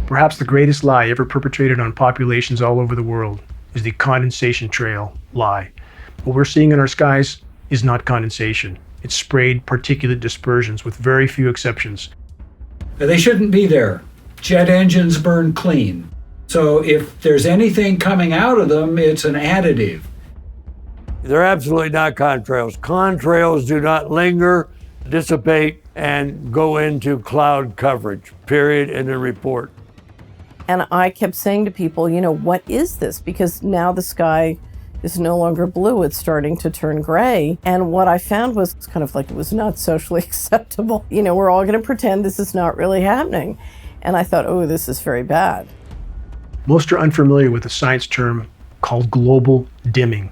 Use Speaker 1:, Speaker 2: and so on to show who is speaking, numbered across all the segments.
Speaker 1: Perhaps the greatest lie ever perpetrated on populations all over the world is the condensation trail lie. What we're seeing in our skies is not condensation. It's sprayed particulate dispersions with very few exceptions.
Speaker 2: They shouldn't be there. Jet engines burn clean. So if there's anything coming out of them, it's an additive.
Speaker 3: They're absolutely not contrails. Contrails do not linger, dissipate, and go into cloud coverage, period, in the report.
Speaker 4: And I kept saying to people, what is this? Because now the sky is no longer blue, it's starting to turn gray. And what I found was kind of like it was not socially acceptable. We're all going to pretend this is not really happening. And I thought, oh, this is very bad.
Speaker 1: Most are unfamiliar with a science term called global dimming.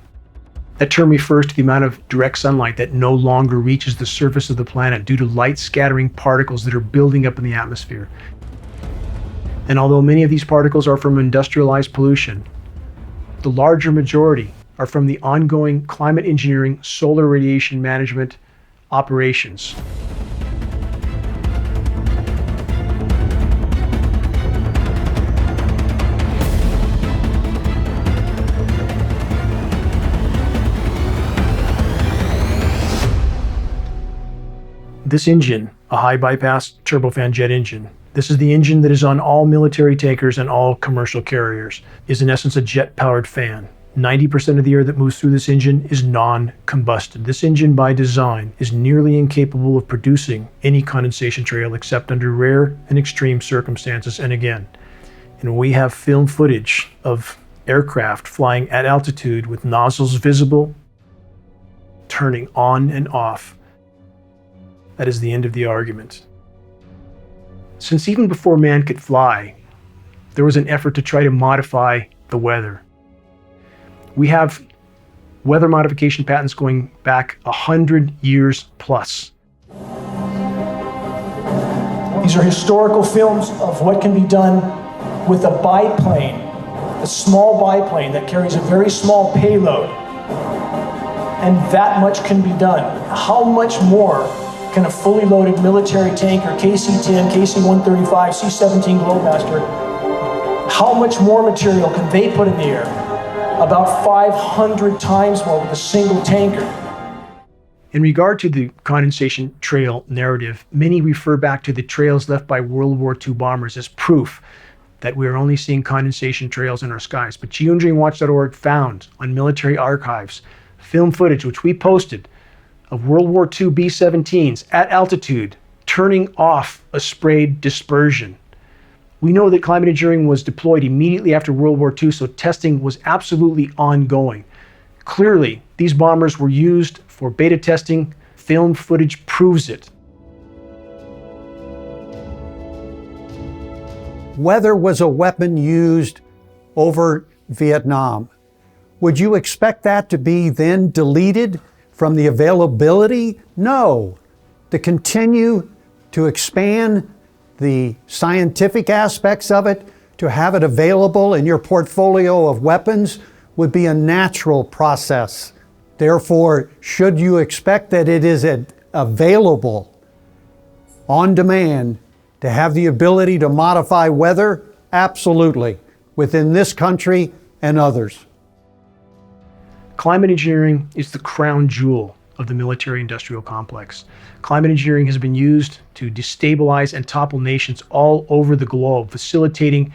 Speaker 1: That term refers to the amount of direct sunlight that no longer reaches the surface of the planet due to light scattering particles that are building up in the atmosphere. And although many of these particles are from industrialized pollution, the larger majority are from the ongoing climate engineering solar radiation management operations. This engine, a high bypass turbofan jet engine, this is the engine that is on all military tankers and all commercial carriers, is in essence a jet-powered fan. 90% of the air that moves through this engine is non-combusted. This engine by design is nearly incapable of producing any condensation trail except under rare and extreme circumstances. And again, we have film footage of aircraft flying at altitude with nozzles visible, turning on and off. That is the end of the argument. Since even before man could fly, there was an effort to try to modify the weather. We have weather modification patents going back 100 years plus.
Speaker 5: These are historical films of what can be done with a biplane, a small biplane that carries a very small payload. And that much can be done. How much more can a fully loaded military tanker, KC-10, KC-135, C-17 Globemaster, how much more material can they put in the air? About 500 times more with a single tanker.
Speaker 1: In regard to the condensation trail narrative, many refer back to the trails left by World War II bombers as proof that we are only seeing condensation trails in our skies. But GeoengineeringWatch.org found on military archives film footage, which we posted, of World War II B-17s at altitude turning off a sprayed dispersion. We know that climate engineering was deployed immediately after World War II, so testing was absolutely ongoing. Clearly, these bombers were used for beta testing. Film footage proves it.
Speaker 6: Weather was a weapon used over Vietnam. Would you expect that to be then deleted from the availability? No. To continue to expand the scientific aspects of it, to have it available in your portfolio of weapons would be a natural process. Therefore, should you expect that it is available on demand to have the ability to modify weather? Absolutely, within this country and others.
Speaker 1: Climate engineering is the crown jewel of the military-industrial complex. Climate engineering has been used to destabilize and topple nations all over the globe, facilitating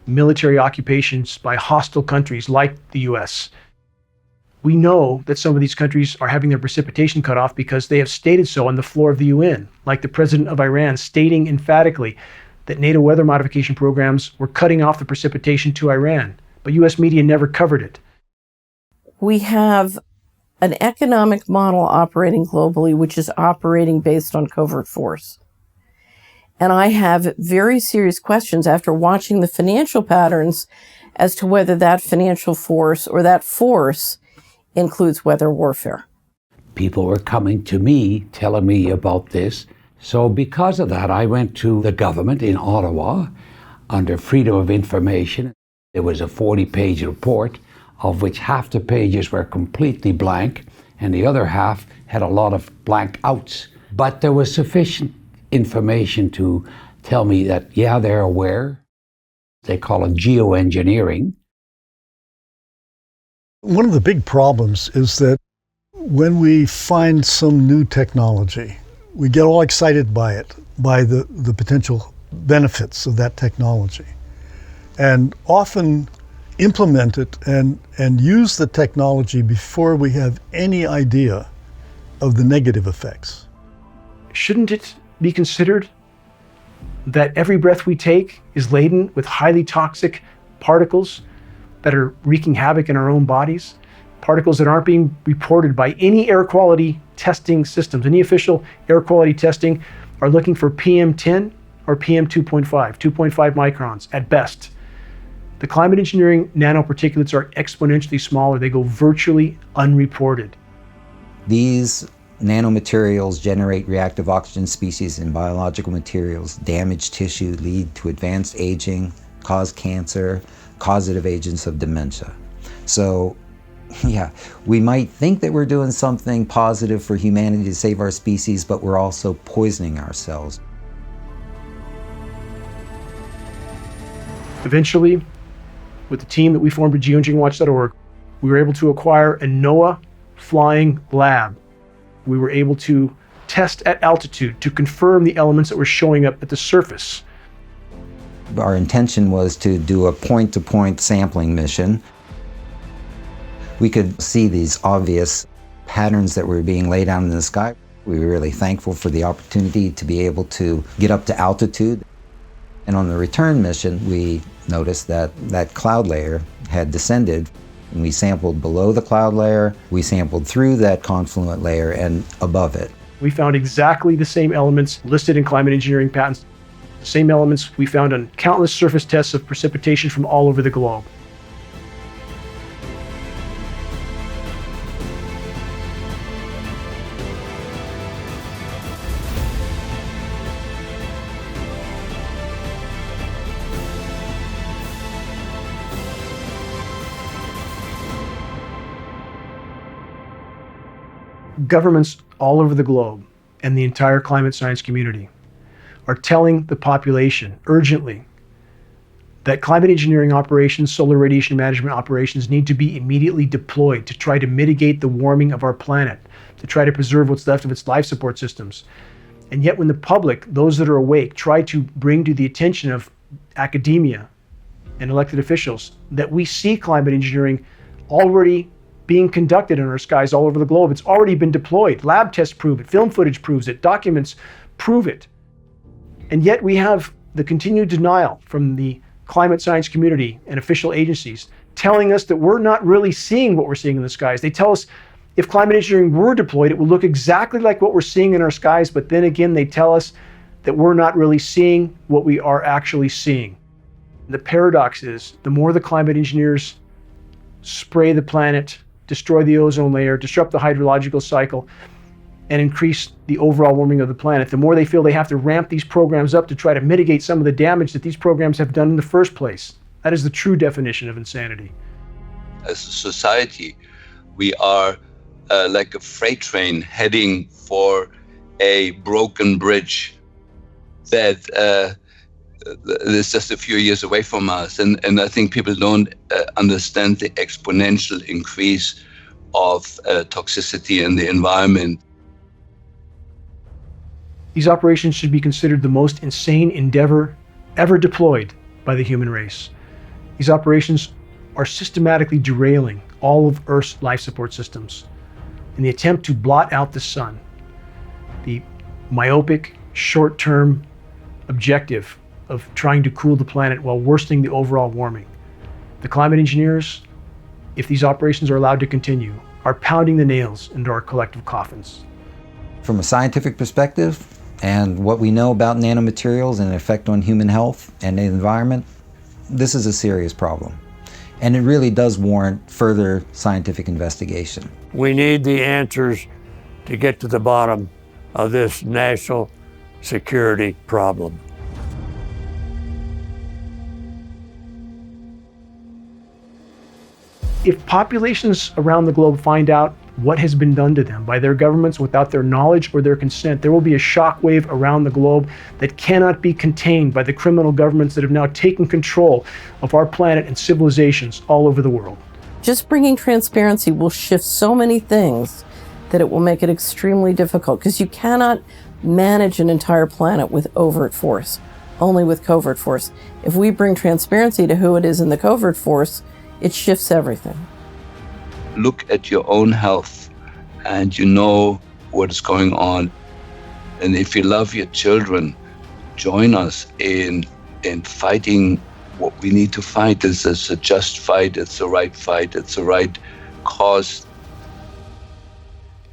Speaker 1: military occupations by hostile countries like the US. We know that some of these countries are having their precipitation cut off because they have stated so on the floor of the UN, like the president of Iran stating emphatically that NATO weather modification programs were cutting off the precipitation to Iran, but US media never covered it.
Speaker 4: We have an economic model operating globally, which is operating based on covert force. And I have very serious questions after watching the financial patterns as to whether that financial force or that force includes weather warfare.
Speaker 7: People were coming to me, telling me about this. So because of that, I went to the government in Ottawa under Freedom of Information. There was a 40-page report, of which half the pages were completely blank, and the other half had a lot of blank outs. But there was sufficient information to tell me that, yeah, they're aware. They call it geoengineering.
Speaker 8: One of the big problems is that when we find some new technology, we get all excited by it, by the potential benefits of that technology, and often implement it and use the technology before we have any idea of the negative effects.
Speaker 1: Shouldn't it be considered that every breath we take is laden with highly toxic particles that are wreaking havoc in our own bodies? Particles that aren't being reported by any air quality testing systems. Any official air quality testing are looking for PM10 or PM2.5, 2.5 microns at best. The climate engineering nanoparticulates are exponentially smaller. They go virtually unreported.
Speaker 9: These nanomaterials generate reactive oxygen species in biological materials, damage tissue, lead to advanced aging, cause cancer, causative agents of dementia. So, yeah, we might think that we're doing something positive for humanity to save our species, but we're also poisoning ourselves.
Speaker 1: Eventually, with the team that we formed at GeoengineeringWatch.org, we were able to acquire a NOAA flying lab. We were able to test at altitude to confirm the elements that were showing up at the surface.
Speaker 9: Our intention was to do a point-to-point sampling mission. We could see these obvious patterns that were being laid out in the sky. We were really thankful for the opportunity to be able to get up to altitude. And on the return mission, we noticed that that cloud layer had descended. And we sampled below the cloud layer, we sampled through that confluent layer and above it.
Speaker 1: We found exactly the same elements listed in climate engineering patents, the same elements we found on countless surface tests of precipitation from all over the globe. Governments all over the globe and the entire climate science community are telling the population urgently that climate engineering operations, solar radiation management operations need to be immediately deployed to try to mitigate the warming of our planet, to try to preserve what's left of its life support systems. And yet when the public, those that are awake, try to bring to the attention of academia and elected officials that we see climate engineering already being conducted in our skies all over the globe. It's already been deployed. Lab tests prove it. Film footage proves it. Documents prove it. And yet we have the continued denial from the climate science community and official agencies telling us that we're not really seeing what we're seeing in the skies. They tell us if climate engineering were deployed, it would look exactly like what we're seeing in our skies. But then again, they tell us that we're not really seeing what we are actually seeing. The paradox is the more the climate engineers spray the planet, destroy the ozone layer, disrupt the hydrological cycle, and increase the overall warming of the planet, the more they feel they have to ramp these programs up to try to mitigate some of the damage that these programs have done in the first place. That is the true definition of insanity.
Speaker 10: As a society, we are like a freight train heading for a broken bridge that is just a few years away from us. And I think people don't understand the exponential increase of toxicity in the environment.
Speaker 1: These operations should be considered the most insane endeavor ever deployed by the human race. These operations are systematically derailing all of Earth's life support systems in the attempt to blot out the sun. The myopic, short-term objective of trying to cool the planet while worsening the overall warming. The climate engineers, if these operations are allowed to continue, are pounding the nails into our collective coffins.
Speaker 9: From a scientific perspective, and what we know about nanomaterials and their effect on human health and the environment, this is a serious problem. And it really does warrant further scientific investigation.
Speaker 3: We need the answers to get to the bottom of this national security problem.
Speaker 1: If populations around the globe find out what has been done to them by their governments without their knowledge or their consent. There will be a shockwave around the globe that cannot be contained by the criminal governments that have now taken control of our planet and civilizations all over the world.
Speaker 4: Just bringing transparency will shift so many things that it will make it extremely difficult, because you cannot manage an entire planet with overt force, only with covert force. If we bring transparency to who it is in the covert force, it shifts everything.
Speaker 10: Look at your own health and you know what is going on. And if you love your children, join us in fighting what we need to fight. This is a just fight, it's the right fight, it's the right cause.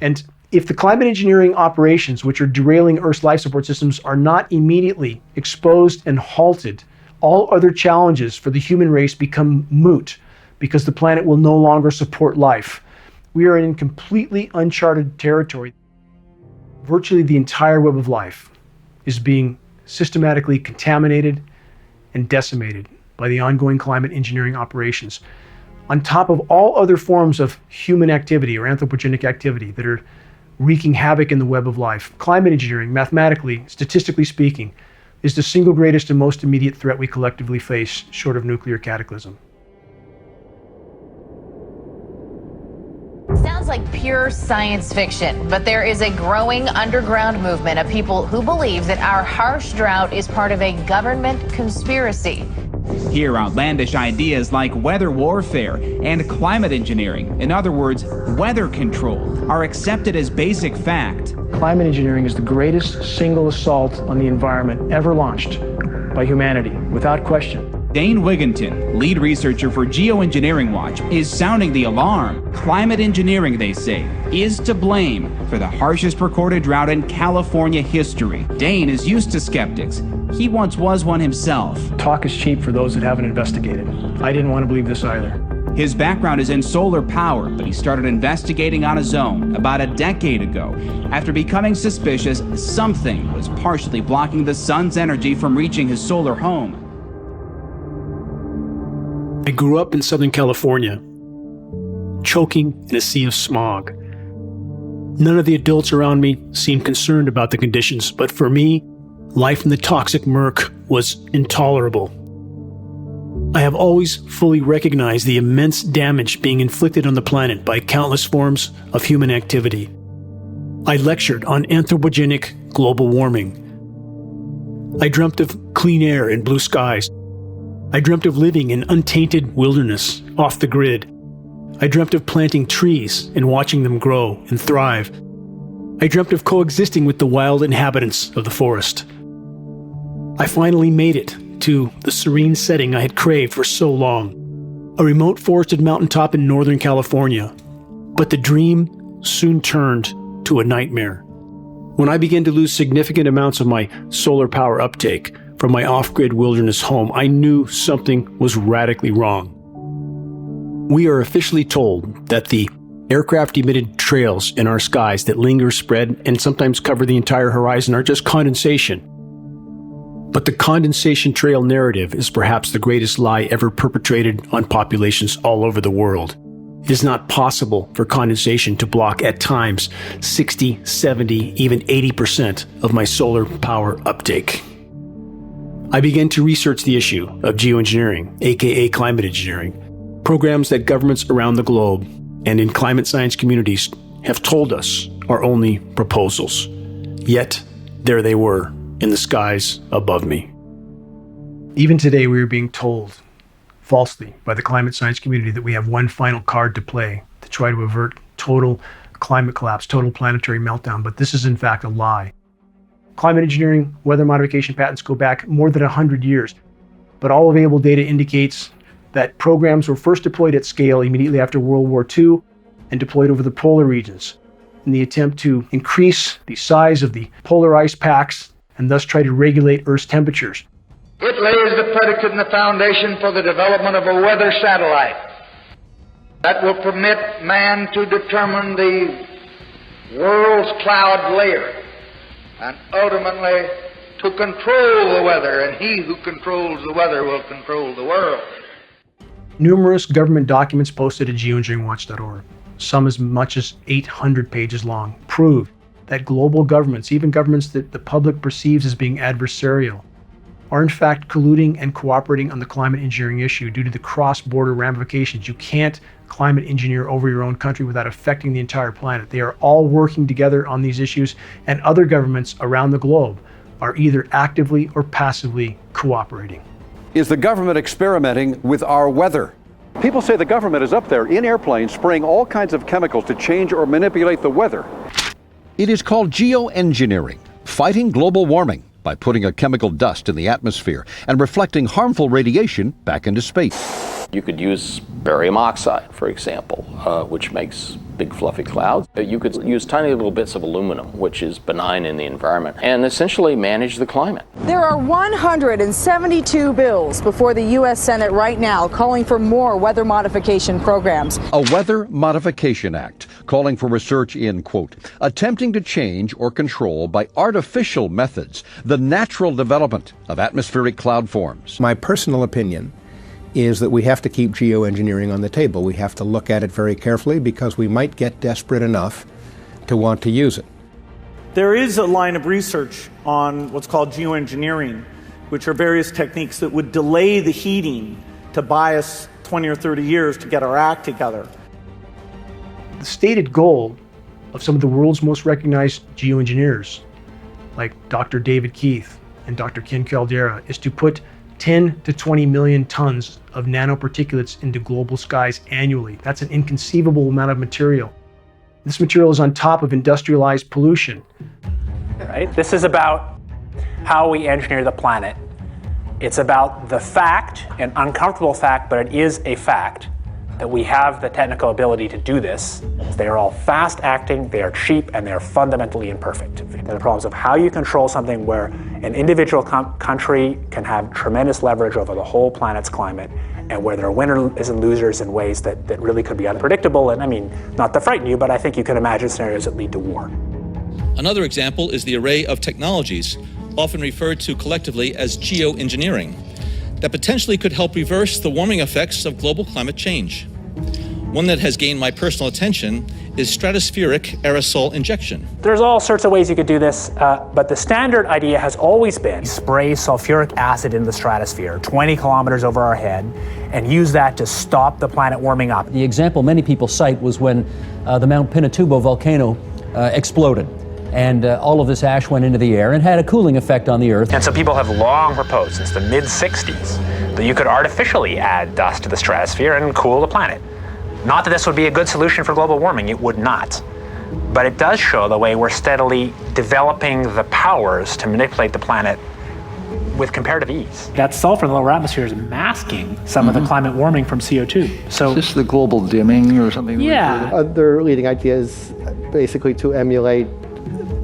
Speaker 1: And if the climate engineering operations, which are derailing Earth's life support systems, are not immediately exposed and halted, all other challenges for the human race become moot, because the planet will no longer support life. We are in completely uncharted territory. Virtually the entire web of life is being systematically contaminated and decimated by the ongoing climate engineering operations, on top of all other forms of human activity or anthropogenic activity that are wreaking havoc in the web of life. Climate engineering, mathematically, statistically speaking, is the single greatest and most immediate threat we collectively face, short of nuclear cataclysm.
Speaker 11: Sounds like pure science fiction, but there is a growing underground movement of people who believe that our harsh drought is part of a government conspiracy.
Speaker 12: Here, outlandish ideas like weather warfare and climate engineering, in other words, weather control, are accepted as basic fact.
Speaker 5: Climate engineering is the greatest single assault on the environment ever launched by humanity, without question.
Speaker 12: Dane Wigginton, lead researcher for Geoengineering Watch, is sounding the alarm. Climate engineering, they say, is to blame for the harshest recorded drought in California history. Dane is used to skeptics. He once was one himself.
Speaker 5: Talk is cheap for those that haven't investigated. I didn't want to believe this either.
Speaker 12: His background is in solar power, but he started investigating on his own about a decade ago after becoming suspicious something was partially blocking the sun's energy from reaching his solar home.
Speaker 1: I grew up in Southern California, choking in a sea of smog. None of the adults around me seemed concerned about the conditions, but for me, life in the toxic murk was intolerable. I have always fully recognized the immense damage being inflicted on the planet by countless forms of human activity. I lectured on anthropogenic global warming. I dreamt of clean air and blue skies. I dreamt of living in untainted wilderness, off the grid. I dreamt of planting trees and watching them grow and thrive. I dreamt of coexisting with the wild inhabitants of the forest. I finally made it to the serene setting I had craved for so long, a remote forested mountaintop in Northern California. But the dream soon turned to a nightmare. When I began to lose significant amounts of my solar power uptake from my off-grid wilderness home, I knew something was radically wrong. We are officially told that the aircraft-emitted trails in our skies that linger, spread, and sometimes cover the entire horizon are just condensation. But the condensation trail narrative is perhaps the greatest lie ever perpetrated on populations all over the world. It is not possible for condensation to block at times 60, 70, even 80% of my solar power uptake. I began to research the issue of geoengineering, aka climate engineering, programs that governments around the globe and in climate science communities have told us are only proposals. Yet, there they were in the skies above me. Even today, we are being told, falsely, by the climate science community that we have one final card to play to try to avert total climate collapse, total planetary meltdown, but this is in fact a lie. Climate engineering, weather modification patents go back more than 100 years, but all available data indicates that programs were first deployed at scale immediately after World War II and deployed over the polar regions in the attempt to increase the size of the polar ice packs and thus try to regulate Earth's temperatures.
Speaker 13: It lays the predicate and the foundation for the development of a weather satellite that will permit man to determine the world's cloud layer and ultimately to control the weather, and he who controls the weather will control the world.
Speaker 1: Numerous government documents posted at GeoengineeringWatch.org. some as much as 800 pages long, prove that global governments, even governments that the public perceives as being adversarial, are in fact colluding and cooperating on the climate engineering issue due to the cross-border ramifications. You can't climate engineer over your own country without affecting the entire planet. They are all working together on these issues, and other governments around the globe are either actively or passively cooperating.
Speaker 14: Is the government experimenting with our weather? People say the government is up there in airplanes spraying all kinds of chemicals to change or manipulate the weather. It is called geoengineering, fighting global warming by putting a chemical dust in the atmosphere and reflecting harmful radiation back into space.
Speaker 15: You could use barium oxide, for example, which makes big fluffy clouds. You could use tiny little bits of aluminum, which is benign in the environment, and essentially manage the climate.
Speaker 16: There are 172 bills before the U.S. Senate right now calling for more weather modification programs.
Speaker 14: A Weather Modification Act calling for research in, quote, attempting to change or control by artificial methods the natural development of atmospheric cloud forms.
Speaker 17: My personal opinion is that we have to keep geoengineering on the table. We have to look at it very carefully because we might get desperate enough to want to use it.
Speaker 18: There is a line of research on what's called geoengineering, which are various techniques that would delay the heating to buy us 20 or 30 years to get our act together.
Speaker 1: The stated goal of some of the world's most recognized geoengineers, like Dr. David Keith and Dr. Ken Caldera, is to put 10 to 20 million tons of nanoparticulates into global skies annually. That's an inconceivable amount of material. This material is on top of industrialized pollution.
Speaker 19: Right? This is about how we engineer the planet. It's about the fact, an uncomfortable fact, but it is a fact, that we have the technical ability to do this. They are all fast acting, they are cheap, and they are fundamentally imperfect. There are problems of how you control something where an individual country can have tremendous leverage over the whole planet's climate, and where there are winners and losers in ways that really could be unpredictable. And I mean, not to frighten you, but I think you can imagine scenarios that lead to war.
Speaker 20: Another example is the array of technologies, often referred to collectively as geoengineering, that potentially could help reverse the warming effects of global climate change. One that has gained my personal attention is stratospheric aerosol injection.
Speaker 19: There's all sorts of ways you could do this, but the standard idea has always been spray sulfuric acid in the stratosphere 20 kilometers over our head and use that to stop the planet warming up.
Speaker 21: The example many people cite was when the Mount Pinatubo volcano exploded. And all of this ash went into the air and had a cooling effect on the Earth.
Speaker 19: And so people have long proposed since the mid-60s that you could artificially add dust to the stratosphere and cool the planet. Not that this would be a good solution for global warming, it would not. But it does show the way we're steadily developing the powers to manipulate the planet with comparative ease. That sulfur in the lower atmosphere is masking some of the climate warming from CO2. So
Speaker 22: is this the global dimming or something?
Speaker 19: Yeah.
Speaker 23: Their leading idea is basically to emulate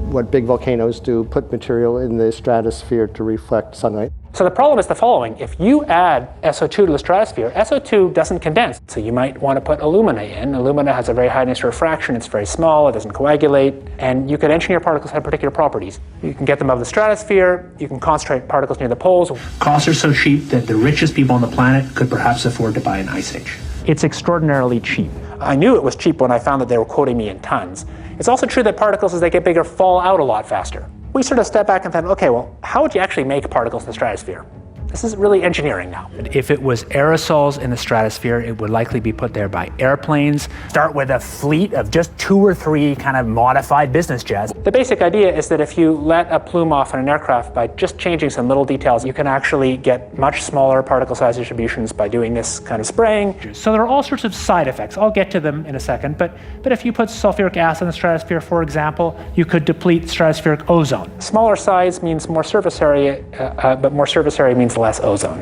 Speaker 23: what big volcanoes do, put material in the stratosphere to reflect sunlight.
Speaker 19: So the problem is the following. If you add SO2 to the stratosphere, SO2 doesn't condense. So you might want to put alumina in. Alumina has a very high initial refraction. It's very small. It doesn't coagulate. And you could engineer particles that have particular properties. You can get them above the stratosphere. You can concentrate particles near the poles. Costs are so cheap that the richest people on the planet could perhaps afford to buy an ice age. It's extraordinarily cheap. I knew it was cheap when I found that they were quoting me in tons. It's also true that particles, as they get bigger, fall out a lot faster. We sort of step back and think, okay, well, how would you actually make particles in the stratosphere? This is really engineering now. If it was aerosols in the stratosphere, it would likely be put there by airplanes. Start with a fleet of just 2 or 3 kind of modified business jets. The basic idea is that if you let a plume off in an aircraft by just changing some little details, you can actually get much smaller particle size distributions by doing this kind of spraying. So there are all sorts of side effects. I'll get to them in a second, but if you put sulfuric acid in the stratosphere, for example, you could deplete stratospheric ozone. Smaller size means more surface area, but more surface area means less ozone.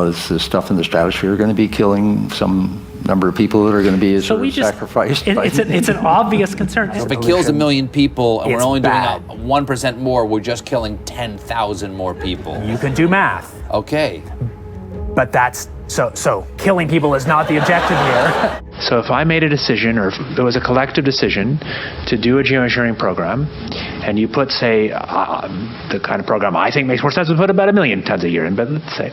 Speaker 22: Is this stuff in the stratosphere going to be killing some number of people that are going to be sacrificed?
Speaker 19: It's an obvious concern.
Speaker 24: So if it kills 1 million people and we're only
Speaker 19: bad.
Speaker 24: doing 1% more, we're just killing 10,000 more people.
Speaker 19: You can do math.
Speaker 24: Okay.
Speaker 19: But that's, so killing people is not the objective here. So if I made a decision, or if there was a collective decision to do a geoengineering program, and you put, say, the kind of program I think makes more sense to put about 1 million tons a year in, but let's say,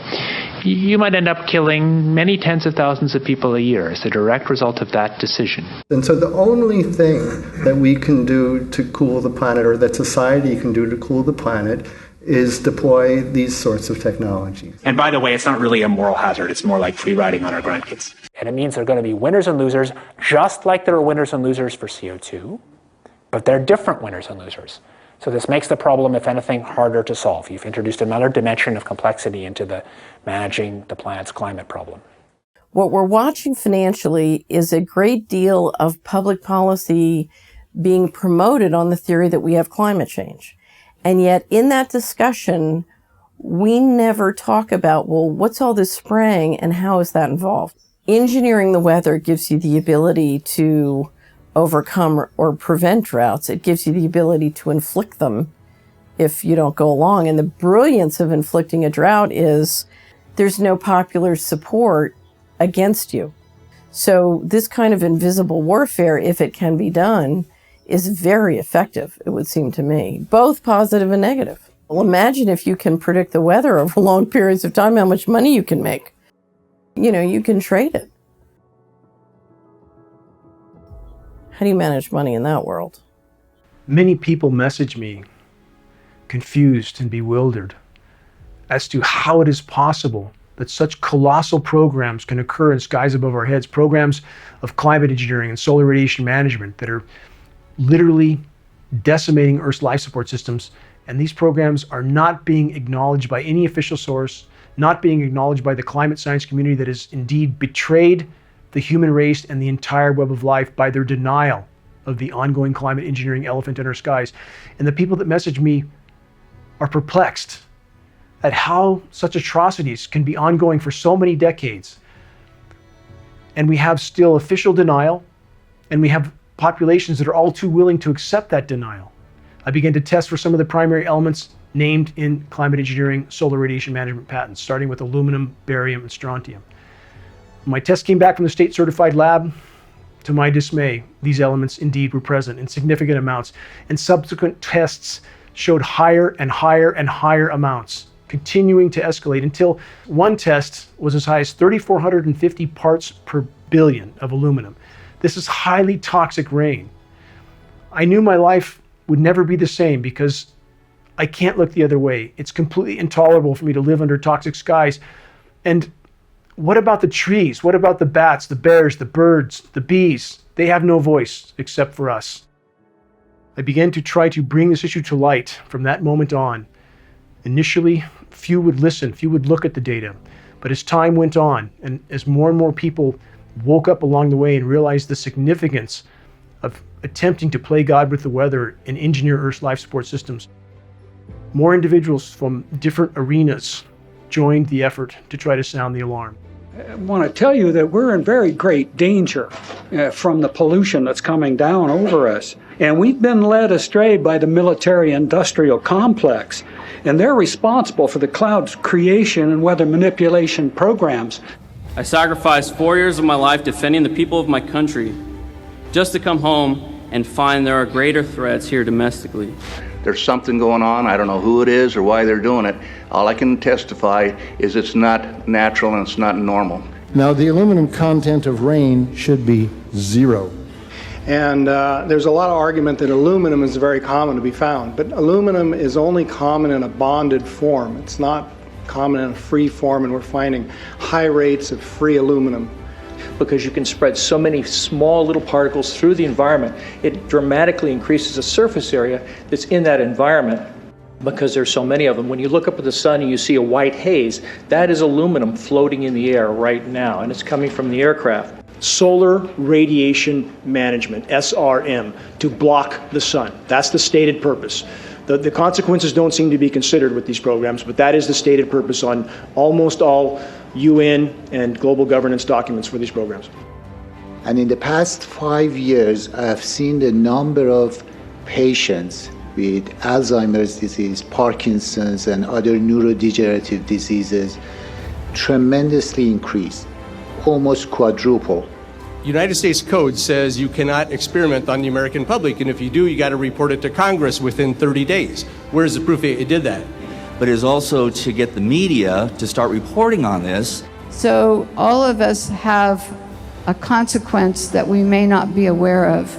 Speaker 19: you might end up killing many tens of thousands of people a year as a direct result of that decision.
Speaker 23: And so the only thing that we can do to cool the planet, or that society can do to cool the planet, is deploy these sorts of technologies.
Speaker 19: And by the way, it's not really a moral hazard. It's more like free riding on our grandkids. And it means there are going to be winners and losers, just like there are winners and losers for CO2, but they're different winners and losers. So this makes the problem, if anything, harder to solve. You've introduced another dimension of complexity into the managing the planet's climate problem.
Speaker 4: What we're watching financially is a great deal of public policy being promoted on the theory that we have climate change. And yet in that discussion, we never talk about, well, what's all this spraying and how is that involved? Engineering the weather gives you the ability to overcome or prevent droughts. It gives you the ability to inflict them if you don't go along. And the brilliance of inflicting a drought is there's no popular support against you. So this kind of invisible warfare, if it can be done, is very effective, it would seem to me, both positive and negative. Well, imagine if you can predict the weather over long periods of time, how much money you can make. You know, you can trade it. How do you manage money in that world?
Speaker 1: Many people message me confused and bewildered as to how it is possible that such colossal programs can occur in skies above our heads, programs of climate engineering and solar radiation management that are literally decimating Earth's life support systems. And these programs are not being acknowledged by any official source, not being acknowledged by the climate science community that has indeed betrayed the human race and the entire web of life by their denial of the ongoing climate engineering elephant in our skies. And the people that message me are perplexed at how such atrocities can be ongoing for so many decades. And we have still official denial, and we have populations that are all too willing to accept that denial. I began to test for some of the primary elements named in climate engineering solar radiation management patents, starting with aluminum, barium, and strontium. My test came back from the state certified lab. To my dismay, these elements indeed were present in significant amounts, and subsequent tests showed higher and higher and higher amounts, continuing to escalate until one test was as high as 3,450 parts per billion of aluminum. This is highly toxic rain. I knew my life would never be the same because I can't look the other way. It's completely intolerable for me to live under toxic skies. And what about the trees? What about the bats, the bears, the birds, the bees? They have no voice except for us. I began to try to bring this issue to light from that moment on. Initially, few would listen, few would look at the data. But as time went on, and as more and more people woke up along the way and realized the significance of attempting to play God with the weather and engineer Earth's life support systems, more individuals from different arenas joined the effort to try to sound the alarm.
Speaker 2: I want to tell you that we're in very great danger from the pollution that's coming down over us. And we've been led astray by the military-industrial complex. And they're responsible for the cloud creation and weather manipulation programs.
Speaker 6: I sacrificed 4 years of my life defending the people of my country just to come home and find there are greater threats here domestically.
Speaker 7: There's something going on. I don't know who it is or why they're doing it. All I can testify is it's not natural and it's not normal.
Speaker 23: Now, the aluminum content of rain should be 0. And there's a lot of argument that aluminum is very common to be found, but aluminum is only common in a bonded form. It's not common in a free form, and we're finding high rates of free aluminum.
Speaker 8: Because you can spread so many small little particles through the environment, it dramatically increases the surface area that's in that environment because there's so many of them. When you look up at the sun and you see a white haze, that is aluminum floating in the air right now, and it's coming from the aircraft.
Speaker 5: Solar radiation management, SRM, to block the sun. That's the stated purpose. The consequences don't seem to be considered with these programs, but that is the stated purpose on almost all UN and global governance documents for these programs.
Speaker 25: And in the past 5 years, I have seen the number of patients with Alzheimer's disease, Parkinson's, and other neurodegenerative diseases tremendously increase, almost quadruple.
Speaker 26: United States code says you cannot experiment on the American public, and if you do, you got to report it to Congress within 30 days. Where's the proof that you did that?
Speaker 3: but is also to get the media to start reporting on this.
Speaker 9: So all of us have a consequence that we may not be aware of.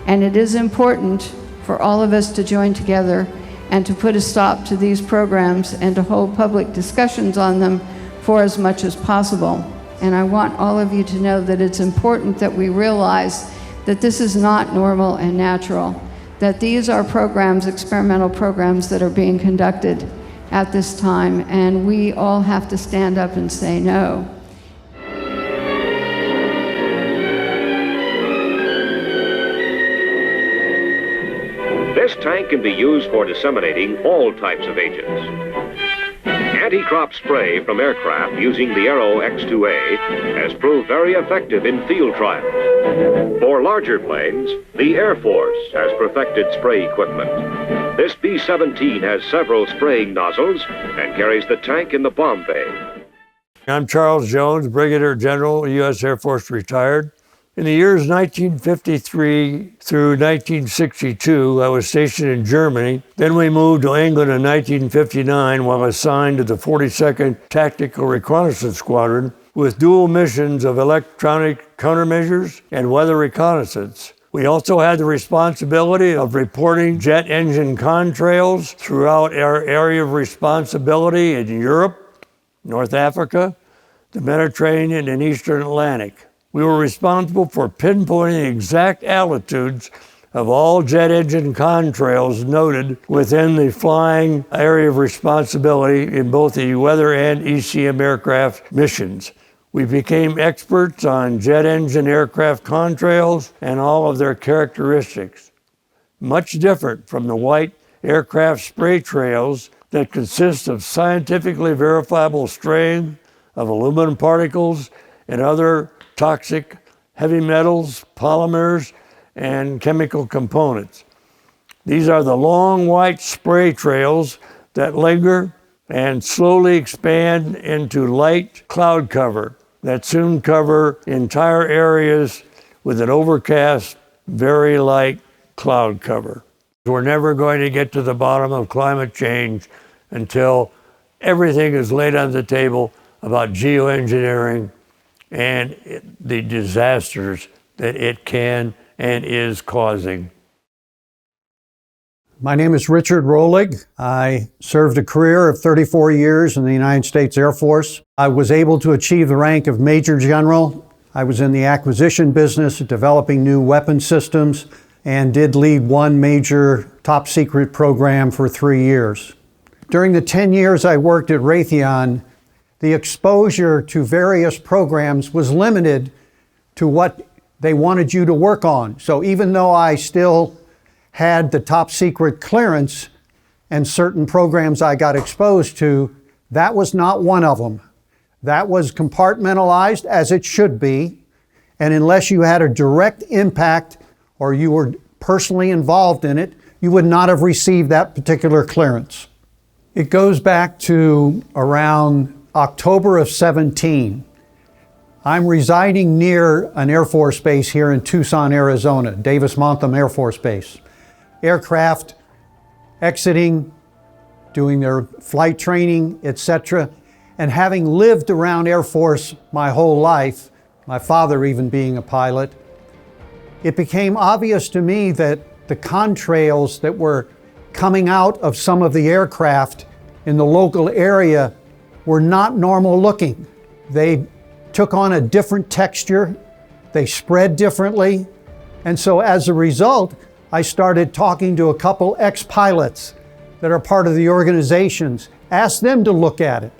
Speaker 9: And it is important for all of us to join together and to put a stop to these programs and to hold public discussions on them for as much as possible. And I want all of you to know that it's important that we realize that this is not normal and natural, that these are programs, experimental programs that are being conducted at this time, and we all have to stand up and say no.
Speaker 10: This tank can be used for disseminating all types of agents. Anti-crop spray from aircraft using the Aero X2A has proved very effective in field trials. For larger planes, the Air Force has perfected spray equipment. This B-17 has several spraying nozzles and carries the tank in the bomb bay.
Speaker 11: I'm Charles Jones, Brigadier General, U.S. Air Force retired. In the years 1953 through 1962, I was stationed in Germany. Then we moved to England in 1959 while assigned to the 42nd Tactical Reconnaissance Squadron with dual missions of electronic countermeasures and weather reconnaissance. We also had the responsibility of reporting jet engine contrails throughout our area of responsibility in Europe, North Africa, the Mediterranean, and Eastern Atlantic. We were responsible for pinpointing the exact altitudes of all jet engine contrails noted within the flying area of responsibility in both the weather and ECM aircraft missions. We became experts on jet engine aircraft contrails and all of their characteristics. Much different from the white aircraft spray trails that consist of scientifically verifiable straying of aluminum particles and other toxic heavy metals, polymers, and chemical components. These are the long white spray trails that linger and slowly expand into light cloud cover that soon cover entire areas with an overcast, very light cloud cover. We're never going to get to the bottom of climate change until everything is laid on the table about geoengineering and the disasters that it can and is causing.
Speaker 12: My name is Richard Rolig. I served a career of 34 years in the United States Air Force. I was able to achieve the rank of Major General. I was in the acquisition business, developing new weapon systems, and did lead one major top secret program for 3 years. During the 10 years I worked at Raytheon, the exposure to various programs was limited to what they wanted you to work on. So even though I still had the top secret clearance and certain programs I got exposed to, that was not one of them. That was compartmentalized as it should be. And unless you had a direct impact or you were personally involved in it, you would not have received that particular clearance. It goes back to around October of 17. I'm residing near an Air Force base here in Tucson, Arizona, Davis-Monthan Air Force Base. Aircraft exiting, doing their flight training, etc. And having lived around Air Force my whole life, my father even being a pilot, it became obvious to me that the contrails that were coming out of some of the aircraft in the local area were not normal looking. They took on a different texture, they spread differently, and so as a result, I started talking to a couple ex-pilots that are part of the organizations, asked them to look at it.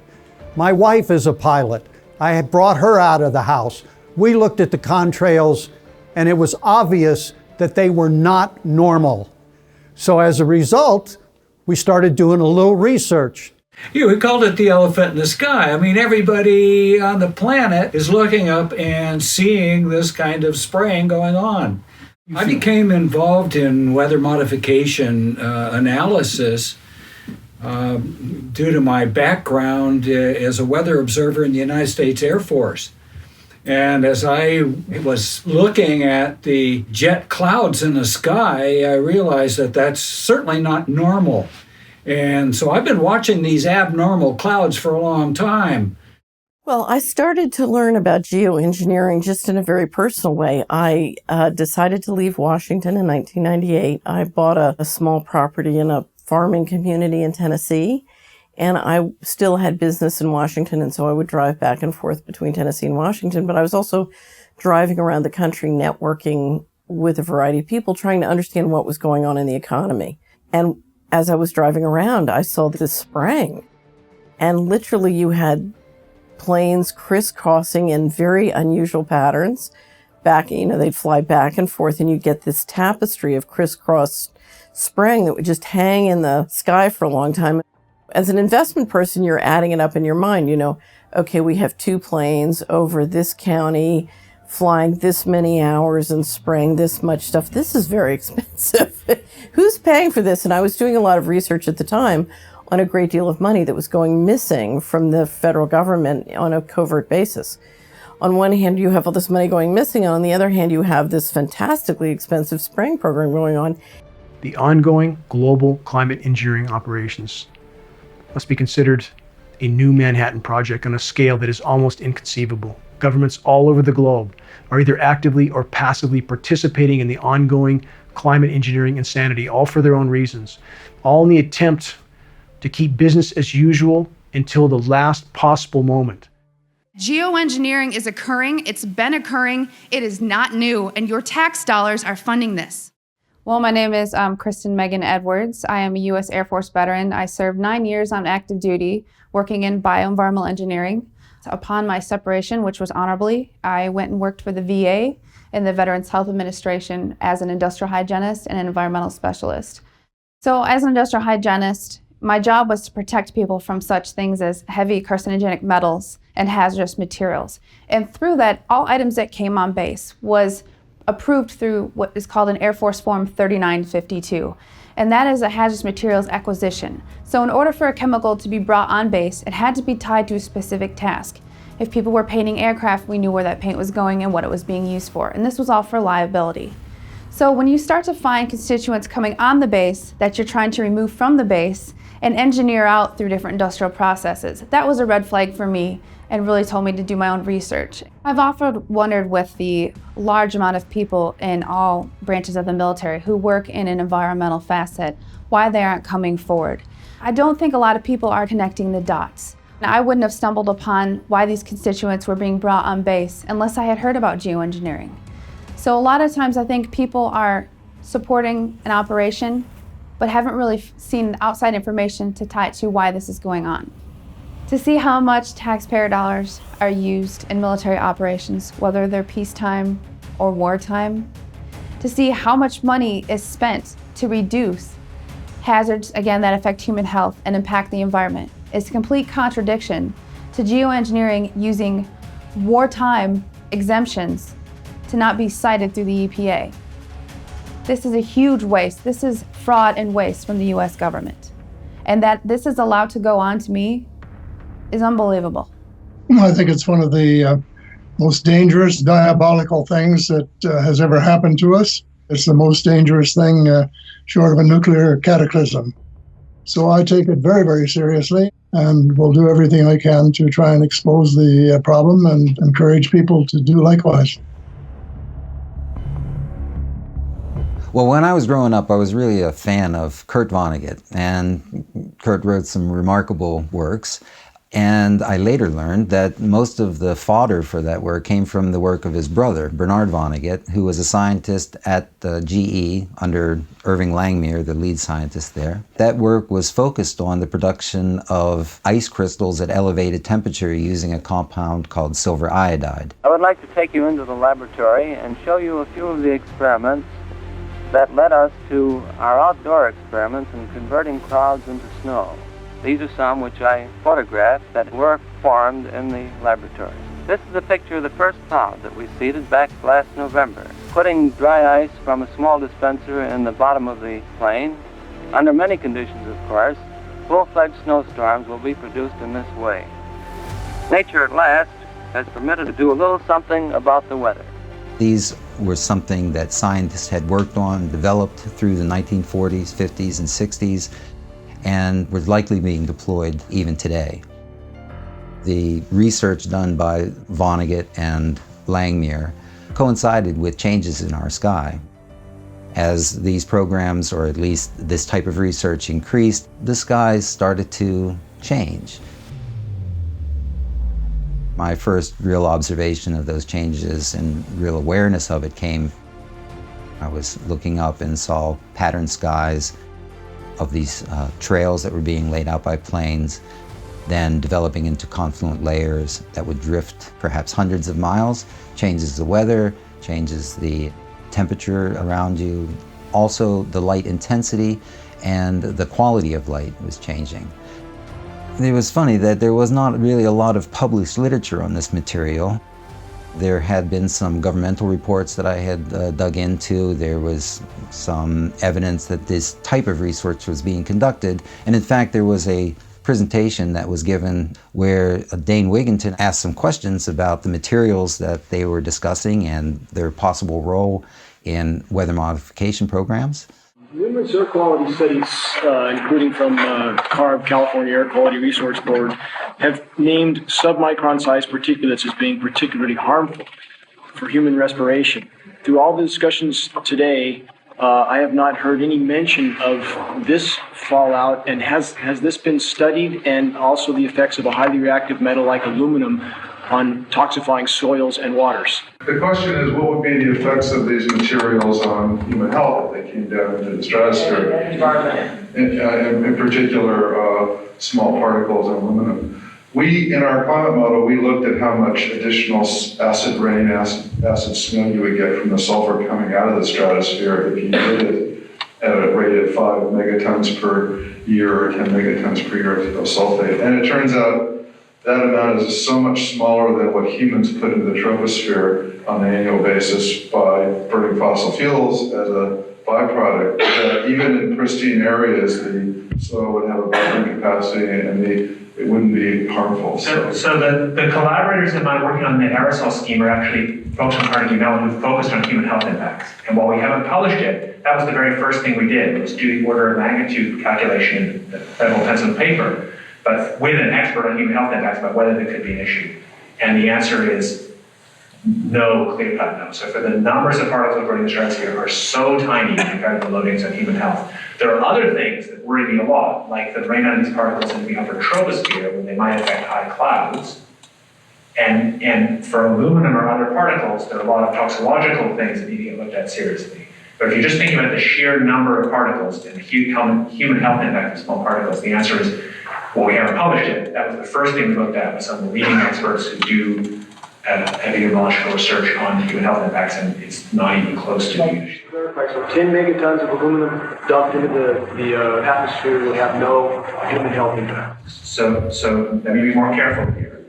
Speaker 12: My wife is a pilot. I had brought her out of the house. We looked at the contrails, and it was obvious that they were not normal. So as a result, we started doing a little research.
Speaker 2: We called it the elephant in the sky. I mean, everybody on the planet is looking up and seeing this kind of spraying going on. I became involved in weather modification analysis due to my background as a weather observer in the United States Air Force. And as I was looking at the jet clouds in the sky, I realized that that's certainly not normal.
Speaker 13: And so I've been watching these abnormal clouds for a long time.
Speaker 4: Well, I started to learn about geoengineering just in a very personal way. I decided to leave Washington in 1998. I bought a small property in a farming community in Tennessee, and I still had business in Washington, and so I would drive back and forth between Tennessee and Washington, but I was also driving around the country networking with a variety of people, trying to understand what was going on in the economy. And as I was driving around, I saw this spraying, and literally you had planes crisscrossing in very unusual patterns. They'd fly back and forth, and you'd get this tapestry of crisscross spraying that would just hang in the sky for a long time. As an investment person, you're adding it up in your mind. Okay, we have 2 planes over this county flying this many hours and spraying this much stuff. This is very expensive. Who's paying for this? And I was doing a lot of research at the time on a great deal of money that was going missing from the federal government on a covert basis. On one hand, you have all this money going missing, and on the other hand, you have this fantastically expensive spraying program going on.
Speaker 1: The ongoing global climate engineering operations must be considered a new Manhattan Project on a scale that is almost inconceivable. Governments all over the globe are either actively or passively participating in the ongoing climate engineering insanity, all for their own reasons, all in the attempt to keep business as usual until the last possible moment.
Speaker 14: Geoengineering is occurring, it's been occurring, it is not new, and your tax dollars are funding this.
Speaker 15: Well, my name is Kristen Megan Edwards. I am a U.S. Air Force veteran. I served 9 years on active duty working in bioenvironmental engineering. Upon my separation, which was honorably, I went and worked for the VA in the Veterans Health Administration as an industrial hygienist and an environmental specialist. So as an industrial hygienist, my job was to protect people from such things as heavy carcinogenic metals and hazardous materials. And through that, all items that came on base was approved through what is called an Air Force Form 3952. And that is a hazardous materials acquisition. So in order for a chemical to be brought on base, it had to be tied to a specific task. If people were painting aircraft, we knew where that paint was going and what it was being used for. And this was all for liability. So when you start to find constituents coming on the base that you're trying to remove from the base and engineer out through different industrial processes, that was a red flag for me and really told me to do my own research. I've often wondered with the large amount of people in all branches of the military who work in an environmental facet, why they aren't coming forward. I don't think a lot of people are connecting the dots. I wouldn't have stumbled upon why these constituents were being brought on base unless I had heard about geoengineering. So a lot of times I think people are supporting an operation but haven't really seen outside information to tie it to why this is going on. To see how much taxpayer dollars are used in military operations, whether they're peacetime or wartime, to see how much money is spent to reduce hazards, again, that affect human health and impact the environment, is a complete contradiction to geoengineering using wartime exemptions to not be cited through the EPA. This is a huge waste. This is fraud and waste from the US government. And that this is allowed to go on, to me, is unbelievable.
Speaker 16: I think it's one of the most dangerous, diabolical things that has ever happened to us. It's the most dangerous thing short of a nuclear cataclysm. So I take it very, very seriously and will do everything I can to try and expose the problem and encourage people to do likewise.
Speaker 17: Well, when I was growing up, I was really a fan of Kurt Vonnegut, and Kurt wrote some remarkable works. And I later learned that most of the fodder for that work came from the work of his brother, Bernard Vonnegut, who was a scientist at GE under Irving Langmuir, the lead scientist there. That work was focused on the production of ice crystals at elevated temperature using a compound called silver iodide.
Speaker 18: I would like to take you into the laboratory and show you a few of the experiments that led us to our outdoor experiments in converting clouds into snow. These are some which I photographed that were formed in the laboratory. This is a picture of the first cloud that we seeded back last November. Putting dry ice from a small dispenser in the bottom of the plane, under many conditions of course, full-fledged snowstorms will be produced in this way. Nature at last has permitted to do a little something about the weather.
Speaker 17: These were something that scientists had worked on and developed through the 1940s, 50s, and 60s. and were likely being deployed even today. The research done by Vonnegut and Langmuir coincided with changes in our sky. As these programs, or at least this type of research, increased, the skies started to change. My first real observation of those changes and real awareness of it came, I was looking up and saw patterned skies of these trails that were being laid out by planes, then developing into confluent layers that would drift perhaps hundreds of miles, changes the weather, changes the temperature around you. Also, the light intensity and the quality of light was changing. It was funny that there was not really a lot of published literature on this material. There had been some governmental reports that I had dug into. There was some evidence that this type of research was being conducted. And in fact, there was a presentation that was given where Dane Wigginton asked some questions about the materials that they were discussing and their possible role in weather modification programs.
Speaker 6: Numerous air quality studies, including from CARB, California Air Quality Resource Board, have named submicron-sized particulates as being particularly harmful for human respiration. Through all the discussions today, I have not heard any mention of this fallout, and has this been studied, and also the effects of a highly reactive metal like aluminum on toxifying soils and waters?
Speaker 19: The question is, what would be the effects of these materials on human health if they came down into the stratosphere? In particular, small particles and aluminum. We, in our climate model, we looked at how much additional acid rain, acid snow you would get from the sulfur coming out of the stratosphere if you did it at a rate of 5 megatons per year or 10 megatons per year of sulfate. And it turns out that amount is so much smaller than what humans put into the troposphere on an annual basis by burning fossil fuels as a byproduct, that even in pristine areas, the soil would have a buffering capacity and it wouldn't be harmful.
Speaker 20: So the collaborators of mine working on the aerosol scheme are actually folks from Carnegie Mellon who focused on human health impacts. And while we haven't published it, that was the very first thing we did, was do the order of magnitude calculation in the federal pencil paper, but with an expert on human health impacts about whether there could be an issue. And the answer is no, clear-cut no. So for the numbers of particles burning the stratosphere are so tiny compared to the loadings on human health. There are other things that worry me a lot, like the rain on these particles in the upper troposphere when they might affect high clouds. And for aluminum or other particles, there are a lot of toxicological things that need to get looked at seriously. But if you just think about the sheer number of particles and the human health impact of small particles, the answer is, well, we haven't published it. That was the first thing we looked at with some of the leading experts who do epidemiological research on human health impacts, and it's not even close to being an issue.
Speaker 6: So 10 megatons of aluminum dumped into the atmosphere will have no human health impact.
Speaker 20: So let me be more careful here.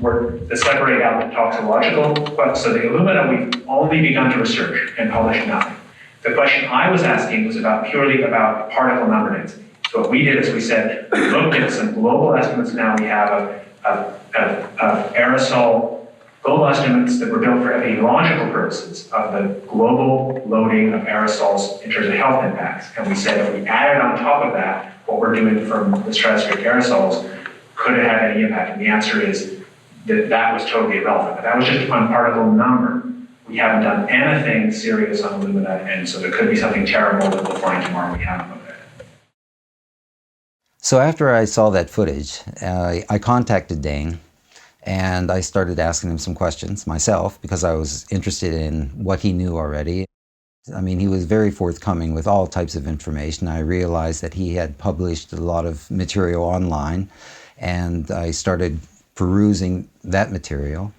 Speaker 20: We're separating out the toxicological, but so the aluminum we've only begun to research and publish nothing. The question I was asking was purely about particle number density. So what we did is we said, we looked at some global estimates now we have of aerosol, global estimates that were built for epidemiological purposes of the global loading of aerosols in terms of health impacts. And we said if we added on top of that what we're doing from the stratospheric aerosols, could it have any impact? And the answer is that was totally irrelevant. But that was just on particle number. We haven't done anything serious on alumina, and so there could be something terrible that we'll find tomorrow we haven't looked at.
Speaker 17: So after I saw that footage, I contacted Dane and I started asking him some questions myself because I was interested in what he knew already. I mean, he was very forthcoming with all types of information. I realized that he had published a lot of material online, and I started perusing that material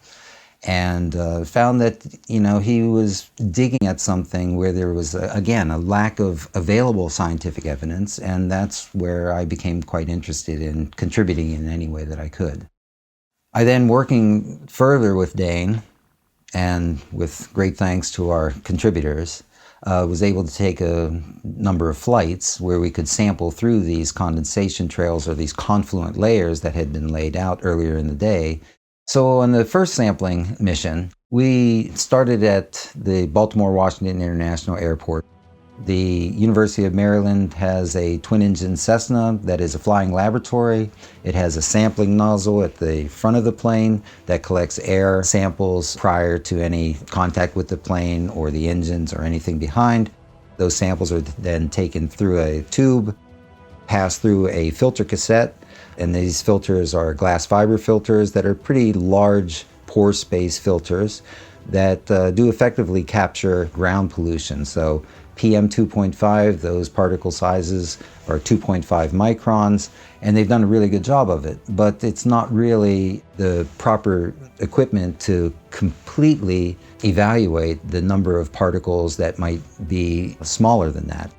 Speaker 17: and found that, he was digging at something where there was, again, a lack of available scientific evidence, and that's where I became quite interested in contributing in any way that I could. I then, working further with Dane, and with great thanks to our contributors, was able to take a number of flights where we could sample through these condensation trails or these confluent layers that had been laid out earlier in the day. So on the first sampling mission, we started at the Baltimore-Washington International Airport. The University of Maryland has a twin-engine Cessna that is a flying laboratory. It has a sampling nozzle at the front of the plane that collects air samples prior to any contact with the plane or the engines or anything behind. Those samples are then taken through a tube, pass through a filter cassette, and these filters are glass fiber filters that are pretty large pore space filters that do effectively capture ground pollution. So PM 2.5, those particle sizes are 2.5 microns, and they've done a really good job of it. But it's not really the proper equipment to completely evaluate the number of particles that might be smaller than that.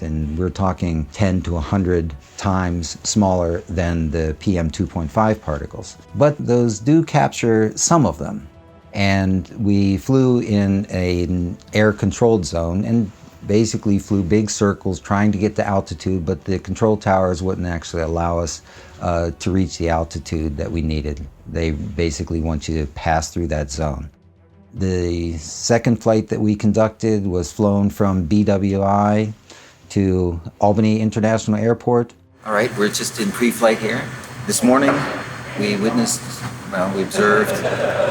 Speaker 17: And we're talking 10 to 100 times smaller than the PM 2.5 particles. But those do capture some of them. And we flew in an air-controlled zone and basically flew big circles trying to get to altitude, but the control towers wouldn't actually allow us to reach the altitude that we needed. They basically want you to pass through that zone. The second flight that we conducted was flown from BWI to Albany International Airport. All right, we're just in pre-flight here. This morning we observed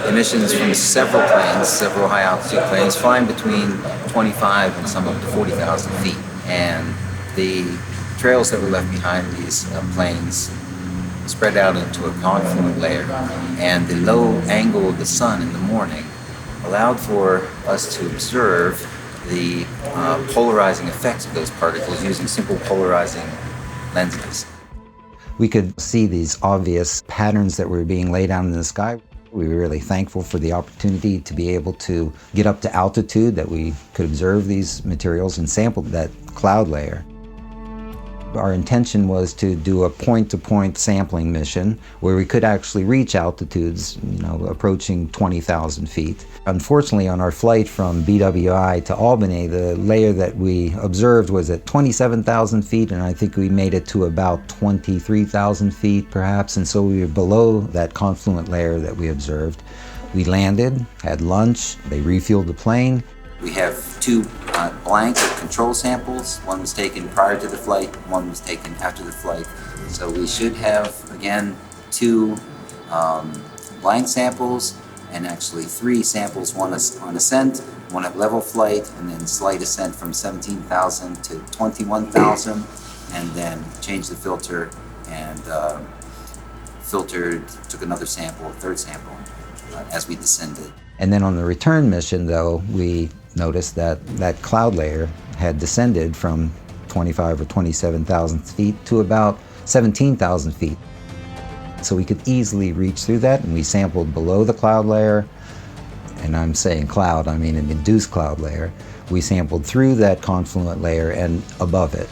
Speaker 17: emissions from several planes, several high-altitude planes, flying between 25 and some up to 40,000 feet. And the trails that were left behind these planes spread out into a confluent layer. And the low angle of the sun in the morning allowed for us to observe the polarizing effects of those particles using simple polarizing lenses. We could see these obvious patterns that were being laid out in the sky. We were really thankful for the opportunity to be able to get up to altitude, that we could observe these materials and sample that cloud layer. Our intention was to do a point-to-point sampling mission where we could actually reach altitudes, approaching 20,000 feet. Unfortunately, on our flight from BWI to Albany, the layer that we observed was at 27,000 feet, and I think we made it to about 23,000 feet perhaps, and so we were below that confluent layer that we observed. We landed, had lunch, they refueled the plane. We have two blank control samples. One was taken prior to the flight, one was taken after the flight. So we should have, again, two blank samples and actually three samples, one on ascent, one at level flight, and then slight ascent from 17,000 to 21,000, and then changed the filter and took another sample, a third sample, as we descended. And then on the return mission, though, we noticed that that cloud layer had descended from 25 or 27,000 feet to about 17,000 feet. So we could easily reach through that, and we sampled below the cloud layer, and I'm saying cloud, I mean an induced cloud layer. We sampled through that confluent layer and above it.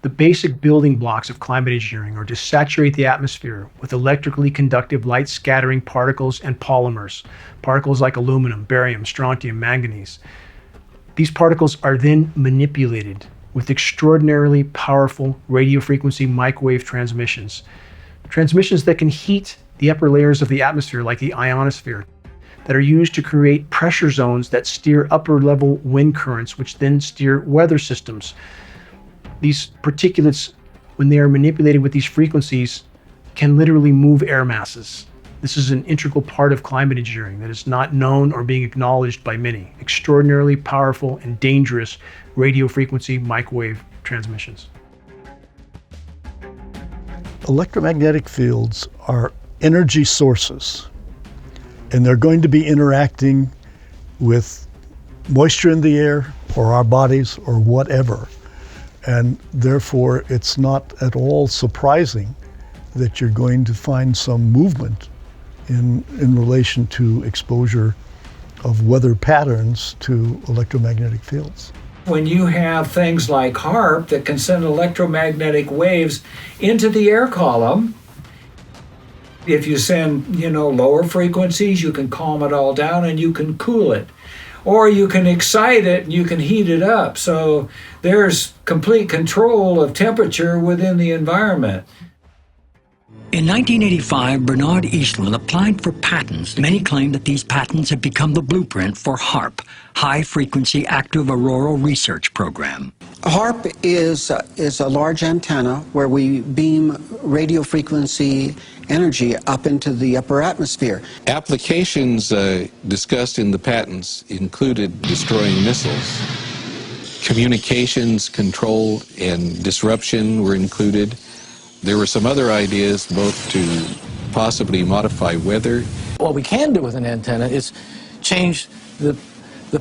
Speaker 1: The basic building blocks of climate engineering are to saturate the atmosphere with electrically conductive light scattering particles and polymers, particles like aluminum, barium, strontium, manganese. These particles are then manipulated with extraordinarily powerful radio frequency microwave transmissions that can heat the upper layers of the atmosphere like the ionosphere, that are used to create pressure zones that steer upper level wind currents, which then steer weather systems. These particulates, when they are manipulated with these frequencies, can literally move air masses. This is an integral part of climate engineering that is not known or being acknowledged by many. Extraordinarily powerful and dangerous radio frequency microwave transmissions.
Speaker 7: Electromagnetic fields are energy sources, and they're going to be interacting with moisture in the air or our bodies or whatever. And therefore, it's not at all surprising that you're going to find some movement in relation to exposure of weather patterns to electromagnetic fields.
Speaker 13: When you have things like HAARP that can send electromagnetic waves into the air column, If you send, lower frequencies, you can calm it all down and you can cool it. Or you can excite it and you can heat it up. So there's complete control of temperature within the environment.
Speaker 5: In 1985, Bernard Eastlund applied for patents. Many claim that these patents have become the blueprint for HAARP, High Frequency Active Auroral Research Program.
Speaker 8: HAARP is a large antenna where we beam radio frequency energy up into the upper atmosphere.
Speaker 21: Applications discussed in the patents included destroying missiles. Communications control and disruption were included. There were some other ideas, both to possibly modify weather.
Speaker 22: What we can do with an antenna is change the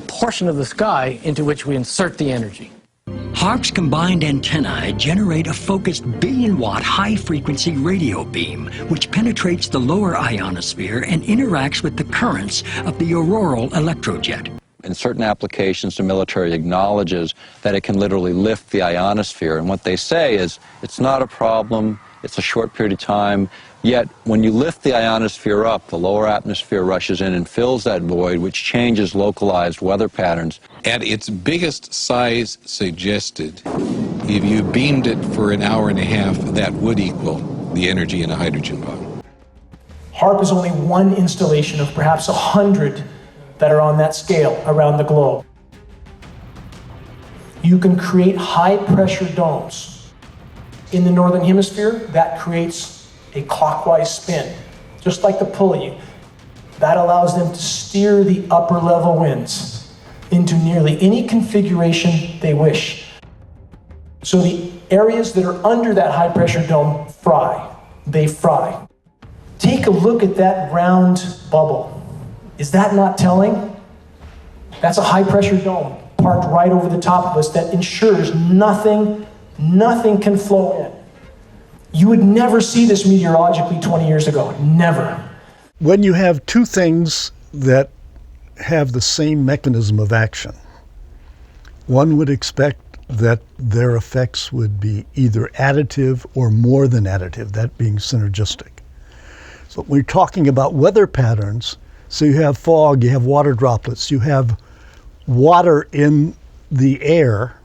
Speaker 22: portion of the sky into which we insert the energy.
Speaker 5: HAARP's combined antennae generate a focused billion-watt high-frequency radio beam, which penetrates the lower ionosphere and interacts with the currents of the auroral electrojet.
Speaker 23: In certain applications, the military acknowledges that it can literally lift the ionosphere. And what they say is, it's not a problem, it's a short period of time, yet when you lift the ionosphere up, the lower atmosphere rushes in and fills that void, which changes localized weather patterns.
Speaker 21: At its biggest size suggested, if you beamed it for an hour and a half, that would equal the energy in a hydrogen bomb.
Speaker 1: HAARP is only one installation of perhaps 100 that are on that scale around the globe. You can create high-pressure domes. In the northern hemisphere, that creates a clockwise spin, just like the pulley. That allows them to steer the upper-level winds into nearly any configuration they wish. So the areas that are under that high-pressure dome fry. They fry. Take a look at that round bubble. Is that not telling? That's a high-pressure dome parked right over the top of us that ensures nothing can flow in. You would never see this meteorologically 20 years ago. Never.
Speaker 7: When you have two things that have the same mechanism of action, one would expect that their effects would be either additive or more than additive, that being synergistic. So when we're talking about weather patterns, so you have fog, you have water droplets, you have water in the air.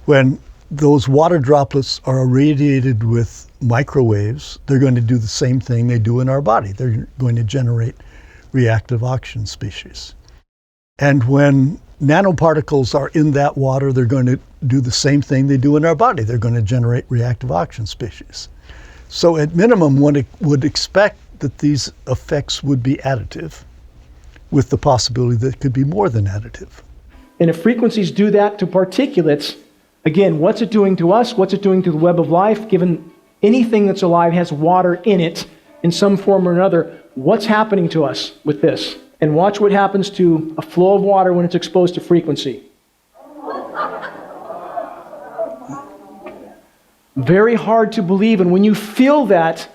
Speaker 7: When those water droplets are irradiated with microwaves, they're going to do the same thing they do in our body. They're going to generate reactive oxygen species. And when nanoparticles are in that water, they're going to do the same thing they do in our body. They're going to generate reactive oxygen species. So at minimum, one would expect that these effects would be additive, with the possibility that it could be more than additive.
Speaker 1: And if frequencies do that to particulates, again, what's it doing to us? What's it doing to the web of life? Given anything that's alive has water in it in some form or another, what's happening to us with this? And watch what happens to a flow of water when it's exposed to frequency. Very hard to believe, and when you feel that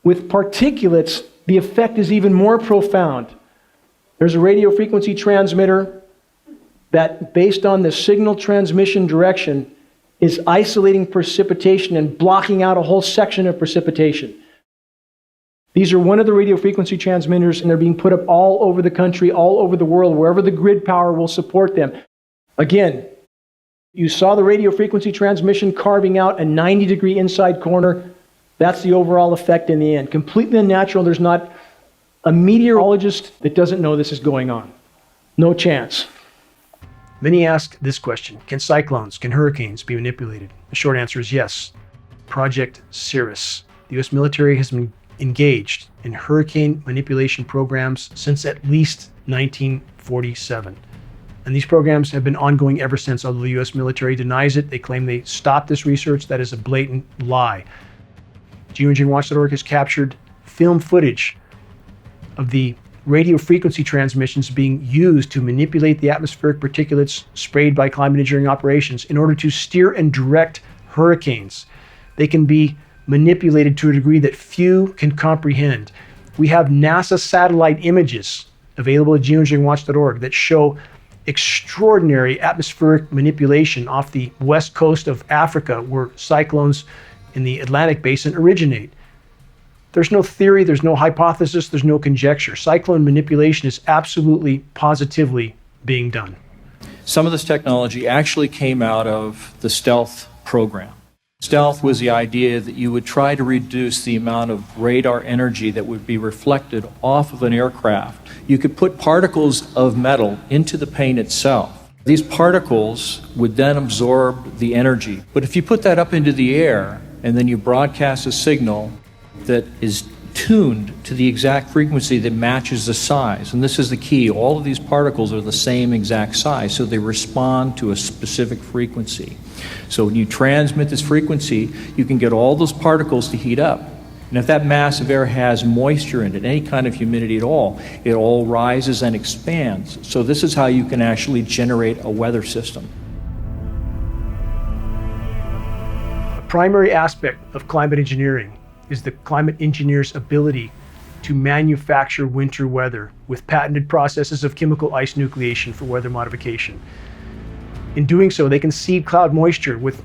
Speaker 1: with particulates, the effect is even more profound. There's a radio frequency transmitter that, based on the signal transmission direction, is isolating precipitation and blocking out a whole section of precipitation. These are one of the radio frequency transmitters, and they're being put up all over the country, all over the world, wherever the grid power will support them. Again, you saw the radio frequency transmission carving out a 90-degree inside corner. That's the overall effect in the end. Completely unnatural. There's not a meteorologist that doesn't know this is going on. No chance. Many ask this question: can cyclones, can hurricanes be manipulated? The short answer is yes. Project Cirrus. The U.S. military has been engaged in hurricane manipulation programs since at least 1947. And these programs have been ongoing ever since, although the U.S. military denies it. They claim they stopped this research. That is a blatant lie. GeoengineeringWatch.org has captured film footage of the radio frequency transmissions being used to manipulate the atmospheric particulates sprayed by climate engineering operations in order to steer and direct hurricanes. They can be manipulated to a degree that few can comprehend. We have NASA satellite images available at GeoengineeringWatch.org that show extraordinary atmospheric manipulation off the west coast of Africa, where cyclones in the Atlantic basin originate. There's no theory, there's no hypothesis, there's no conjecture. Cyclone manipulation is absolutely, positively being done.
Speaker 3: Some of this technology actually came out of the stealth program. Stealth was the idea that you would try to reduce the amount of radar energy that would be reflected off of an aircraft. You could put particles of metal into the paint itself. These particles would then absorb the energy. But if you put that up into the air and then you broadcast a signal that is tuned to the exact frequency that matches the size, and this is the key, all of these particles are the same exact size, so they respond to a specific frequency. So when you transmit this frequency, you can get all those particles to heat up. And if that mass of air has moisture in it, any kind of humidity at all, it all rises and expands. So this is how you can actually generate a weather system.
Speaker 1: A primary aspect of climate engineering is the climate engineer's ability to manufacture winter weather with patented processes of chemical ice nucleation for weather modification. In doing so, they can seed cloud moisture with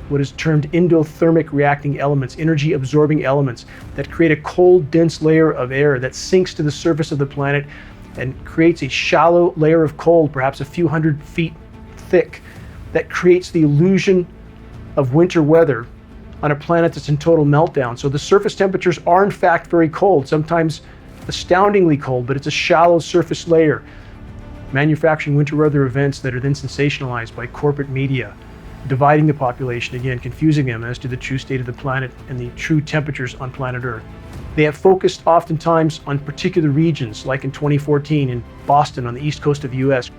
Speaker 1: what is termed endothermic reacting elements, energy absorbing elements that create a cold, dense layer of air that sinks to the surface of the planet and creates a shallow layer of cold, perhaps a few hundred feet thick, that creates the illusion of winter weather on a planet that's in total meltdown. So the surface temperatures are in fact very cold, sometimes astoundingly cold, but it's a shallow surface layer, manufacturing winter weather events that are then sensationalized by corporate media, dividing the population, again, confusing them as to the true state of the planet and the true temperatures on planet Earth. They have focused oftentimes on particular regions, like in 2014 in Boston on the east coast of the US,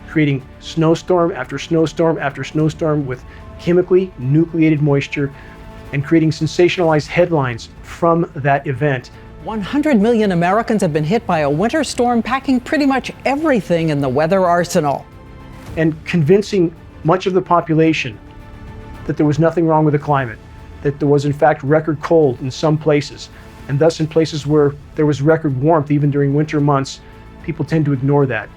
Speaker 1: creating snowstorm after snowstorm after snowstorm with chemically nucleated moisture and creating sensationalized headlines from that event.
Speaker 9: 100 million Americans have been hit by a winter storm, packing pretty much everything in the weather arsenal.
Speaker 1: And convincing much of the population that there was nothing wrong with the climate, that there was in fact record cold in some places, and thus in places where there was record warmth even during winter months, people tend to ignore that.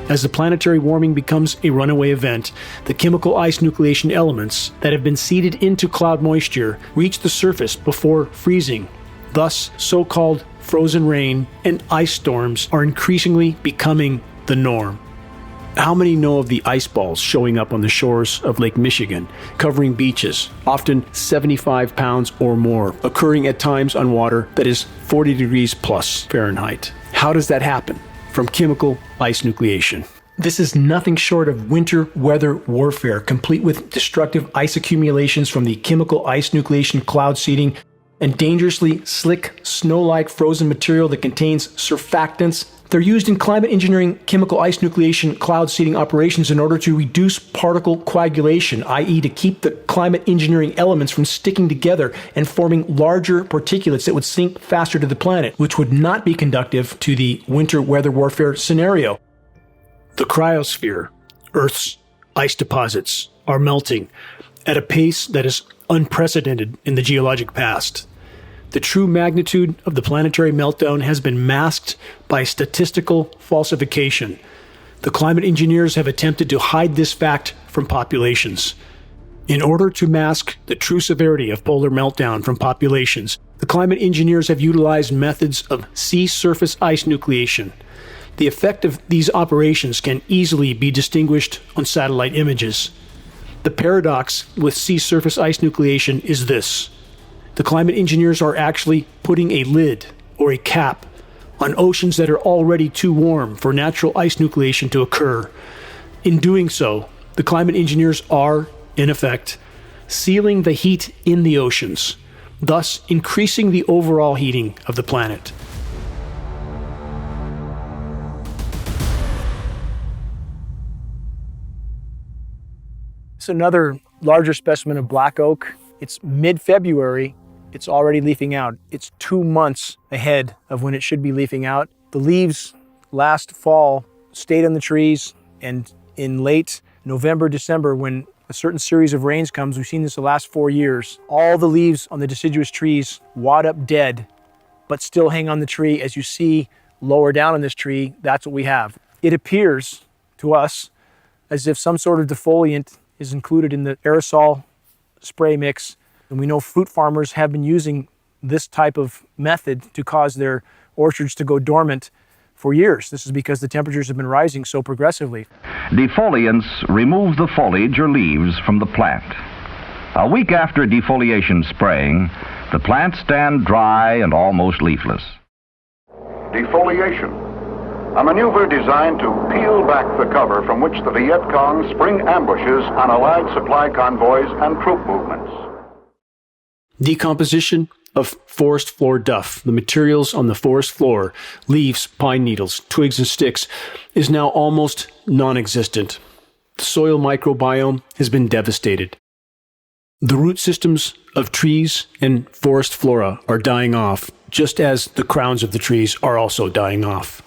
Speaker 1: As the planetary warming becomes a runaway event, the chemical ice nucleation elements that have been seeded into cloud moisture reach the surface before freezing. Thus, so-called frozen rain and ice storms are increasingly becoming the norm. How many know of the ice balls showing up on the shores of Lake Michigan, covering beaches, often 75 pounds or more, occurring at times on water that is 40 degrees plus Fahrenheit? How does that happen? From chemical ice nucleation. This is nothing short of winter weather warfare, complete with destructive ice accumulations from the chemical ice nucleation cloud seeding and dangerously slick, snow-like frozen material that contains surfactants. They're used in climate engineering chemical ice nucleation cloud seeding operations in order to reduce particle coagulation, i.e. to keep the climate engineering elements from sticking together and forming larger particulates that would sink faster to the planet, which would not be conducive to the winter weather warfare scenario. The cryosphere, Earth's ice deposits, are melting at a pace that is unprecedented in the geologic past. The true magnitude of the planetary meltdown has been masked by statistical falsification. The climate engineers have attempted to hide this fact from populations. In order to mask the true severity of polar meltdown from populations, the climate engineers have utilized methods of sea surface ice nucleation. The effect of these operations can easily be distinguished on satellite images. The paradox with sea surface ice nucleation is this. The climate engineers are actually putting a lid or a cap on oceans that are already too warm for natural ice nucleation to occur. In doing so, the climate engineers are, in effect, sealing the heat in the oceans, thus increasing the overall heating of the planet. It's another larger specimen of black oak. It's mid-February. It's already leafing out. It's 2 months ahead of when it should be leafing out. The leaves last fall stayed on the trees, and in late November, December, when a certain series of rains comes, we've seen this the last 4 years, all the leaves on the deciduous trees wad up dead, but still hang on the tree. As you see lower down on this tree, that's what we have. It appears to us as if some sort of defoliant is included in the aerosol spray mix. And we know fruit farmers have been using this type of method to cause their orchards to go dormant for years. This is because the temperatures have been rising so progressively.
Speaker 10: Defoliants remove the foliage or leaves from the plant. A week after defoliation spraying, the plants stand dry and almost leafless.
Speaker 11: Defoliation, a maneuver designed to peel back the cover from which the Viet Cong spring ambushes on Allied supply convoys and troop movements.
Speaker 1: Decomposition of forest floor duff, the materials on the forest floor, leaves, pine needles, twigs, and sticks, is now almost non-existent. The soil microbiome has been devastated. The root systems of trees and forest flora are dying off, just as the crowns of the trees are also dying off.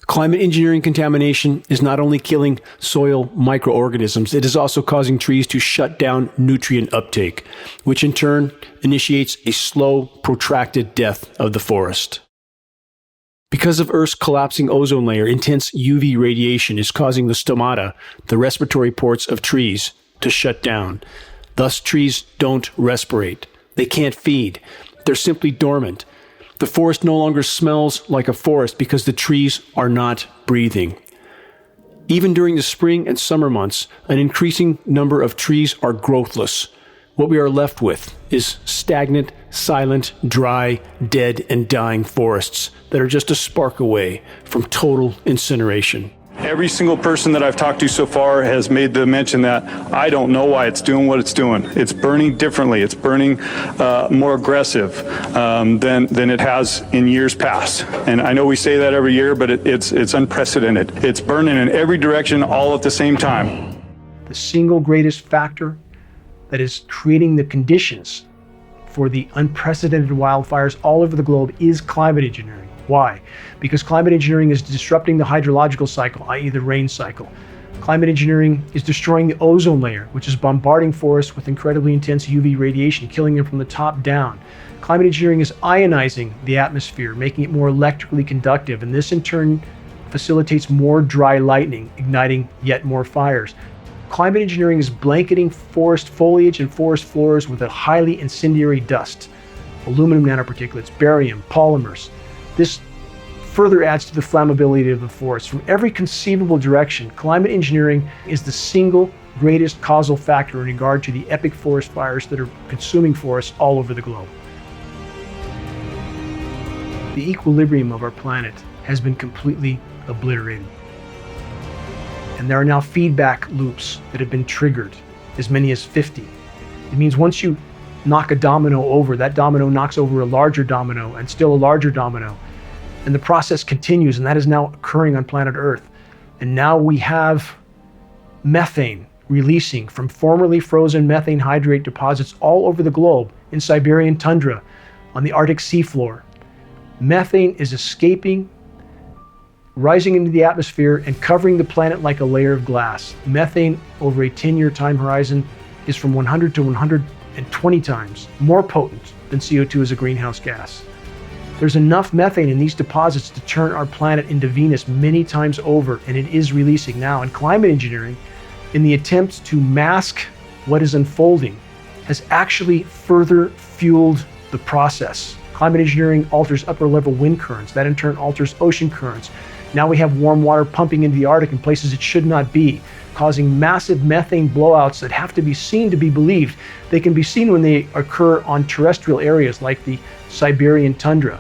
Speaker 1: Climate engineering contamination is not only killing soil microorganisms, it is also causing trees to shut down nutrient uptake, which in turn initiates a slow, protracted death of the forest. Because of Earth's collapsing ozone layer, intense UV radiation is causing the stomata, the respiratory ports of trees, to shut down. Thus, trees don't respirate. They can't feed. They're simply dormant. The forest no longer smells like a forest because the trees are not breathing. Even during the spring and summer months, an increasing number of trees are growthless. What we are left with is stagnant, silent, dry, dead, and dying forests that are just a spark away from total incineration.
Speaker 12: Every single person that I've talked to so far has made the mention that I don't know why it's doing what it's doing. It's burning differently. It's burning more aggressive than it has in years past. And I know we say that every year, but it's unprecedented. It's burning in every direction all at the same time.
Speaker 1: The single greatest factor that is creating the conditions for the unprecedented wildfires all over the globe is climate engineering. Why? Because climate engineering is disrupting the hydrological cycle, i.e. the rain cycle. Climate engineering is destroying the ozone layer, which is bombarding forests with incredibly intense UV radiation, killing them from the top down. Climate engineering is ionizing the atmosphere, making it more electrically conductive, and this in turn facilitates more dry lightning, igniting yet more fires. Climate engineering is blanketing forest foliage and forest floors with a highly incendiary dust, aluminum nanoparticulates, barium, polymers. This further adds to the flammability of the forest. From every conceivable direction, climate engineering is the single greatest causal factor in regard to the epic forest fires that are consuming forests all over the globe. The equilibrium of our planet has been completely obliterated. And there are now feedback loops that have been triggered, as many as 50. It means once you knock a domino over, that domino knocks over a larger domino and still a larger domino. And the process continues, and that is now occurring on planet Earth. And now we have methane releasing from formerly frozen methane hydrate deposits all over the globe, in Siberian tundra, on the Arctic seafloor. Methane is escaping, rising into the atmosphere, and covering the planet like a layer of glass. Methane over a 10-year time horizon is from 100 to 120 times more potent than CO2 as a greenhouse gas. There's enough methane in these deposits to turn our planet into Venus many times over, and it is releasing now. And climate engineering, in the attempt to mask what is unfolding, has actually further fueled the process. Climate engineering alters upper level wind currents. That in turn alters ocean currents. Now we have warm water pumping into the Arctic in places it should not be, causing massive methane blowouts that have to be seen to be believed. They can be seen when they occur on terrestrial areas like the Siberian tundra.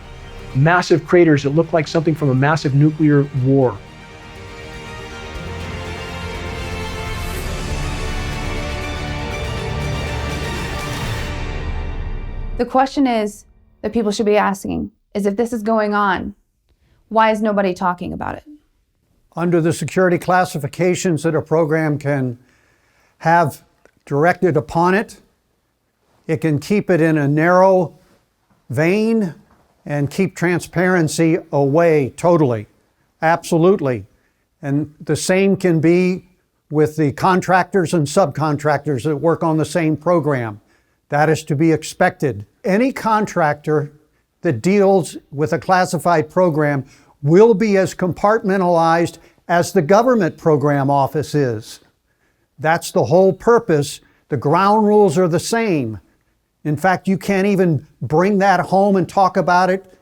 Speaker 1: Massive craters that look like something from a massive nuclear war.
Speaker 15: The question is that people should be asking is, if this is going on, why is nobody talking about it?
Speaker 24: Under the security classifications that a program can have directed upon it, it can keep it in a narrow vein and keep transparency away totally. Absolutely. And the same can be with the contractors and subcontractors that work on the same program. That is to be expected. Any contractor that deals with a classified program will be as compartmentalized as the government program office is. That's the whole purpose. The ground rules are the same. In fact, you can't even bring that home and talk about it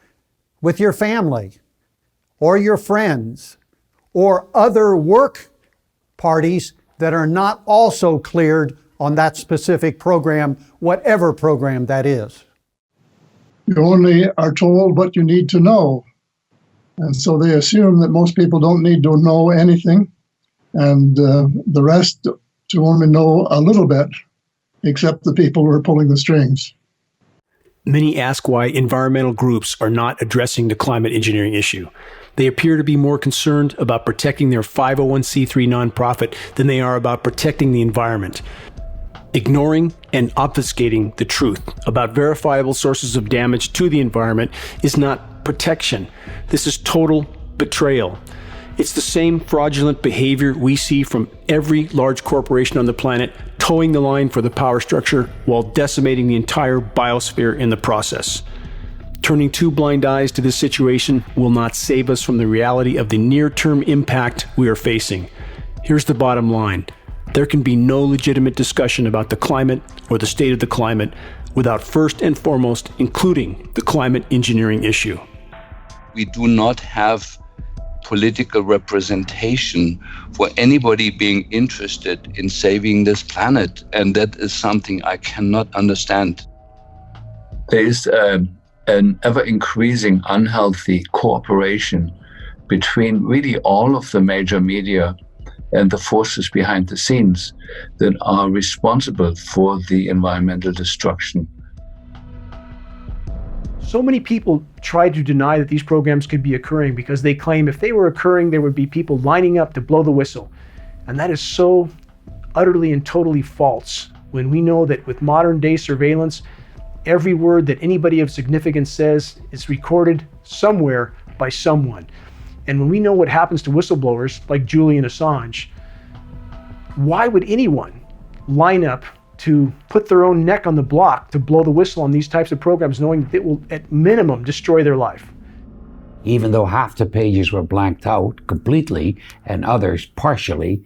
Speaker 24: with your family or your friends or other work parties that are not also cleared on that specific program, whatever program that is.
Speaker 2: You only are told what you need to know. And so they assume that most people don't need to know anything, and the rest to only know a little bit, except the people who are pulling the strings.
Speaker 1: Many ask why environmental groups are not addressing the climate engineering issue. They appear to be more concerned about protecting their 501c3 nonprofit than they are about protecting the environment. Ignoring and obfuscating the truth about verifiable sources of damage to the environment is not protection. This is total betrayal. It's the same fraudulent behavior we see from every large corporation on the planet, towing the line for the power structure while decimating the entire biosphere in the process. Turning two blind eyes to this situation will not save us from the reality of the near-term impact we are facing. Here's the bottom line. There can be no legitimate discussion about the climate or the state of the climate without first and foremost including the climate engineering issue.
Speaker 4: We do not have political representation for anybody being interested in saving this planet, and that is something I cannot understand.
Speaker 14: There is an ever-increasing unhealthy cooperation between really all of the major media and the forces behind the scenes that are responsible for the environmental destruction.
Speaker 1: So many people try to deny that these programs could be occurring because they claim if they were occurring, there would be people lining up to blow the whistle. And that is so utterly and totally false when we know that with modern day surveillance, every word that anybody of significance says is recorded somewhere by someone. And when we know what happens to whistleblowers like Julian Assange, why would anyone line up to put their own neck on the block to blow the whistle on these types of programs, knowing that it will at minimum destroy their life?
Speaker 16: Even though half the pages were blanked out completely and others partially,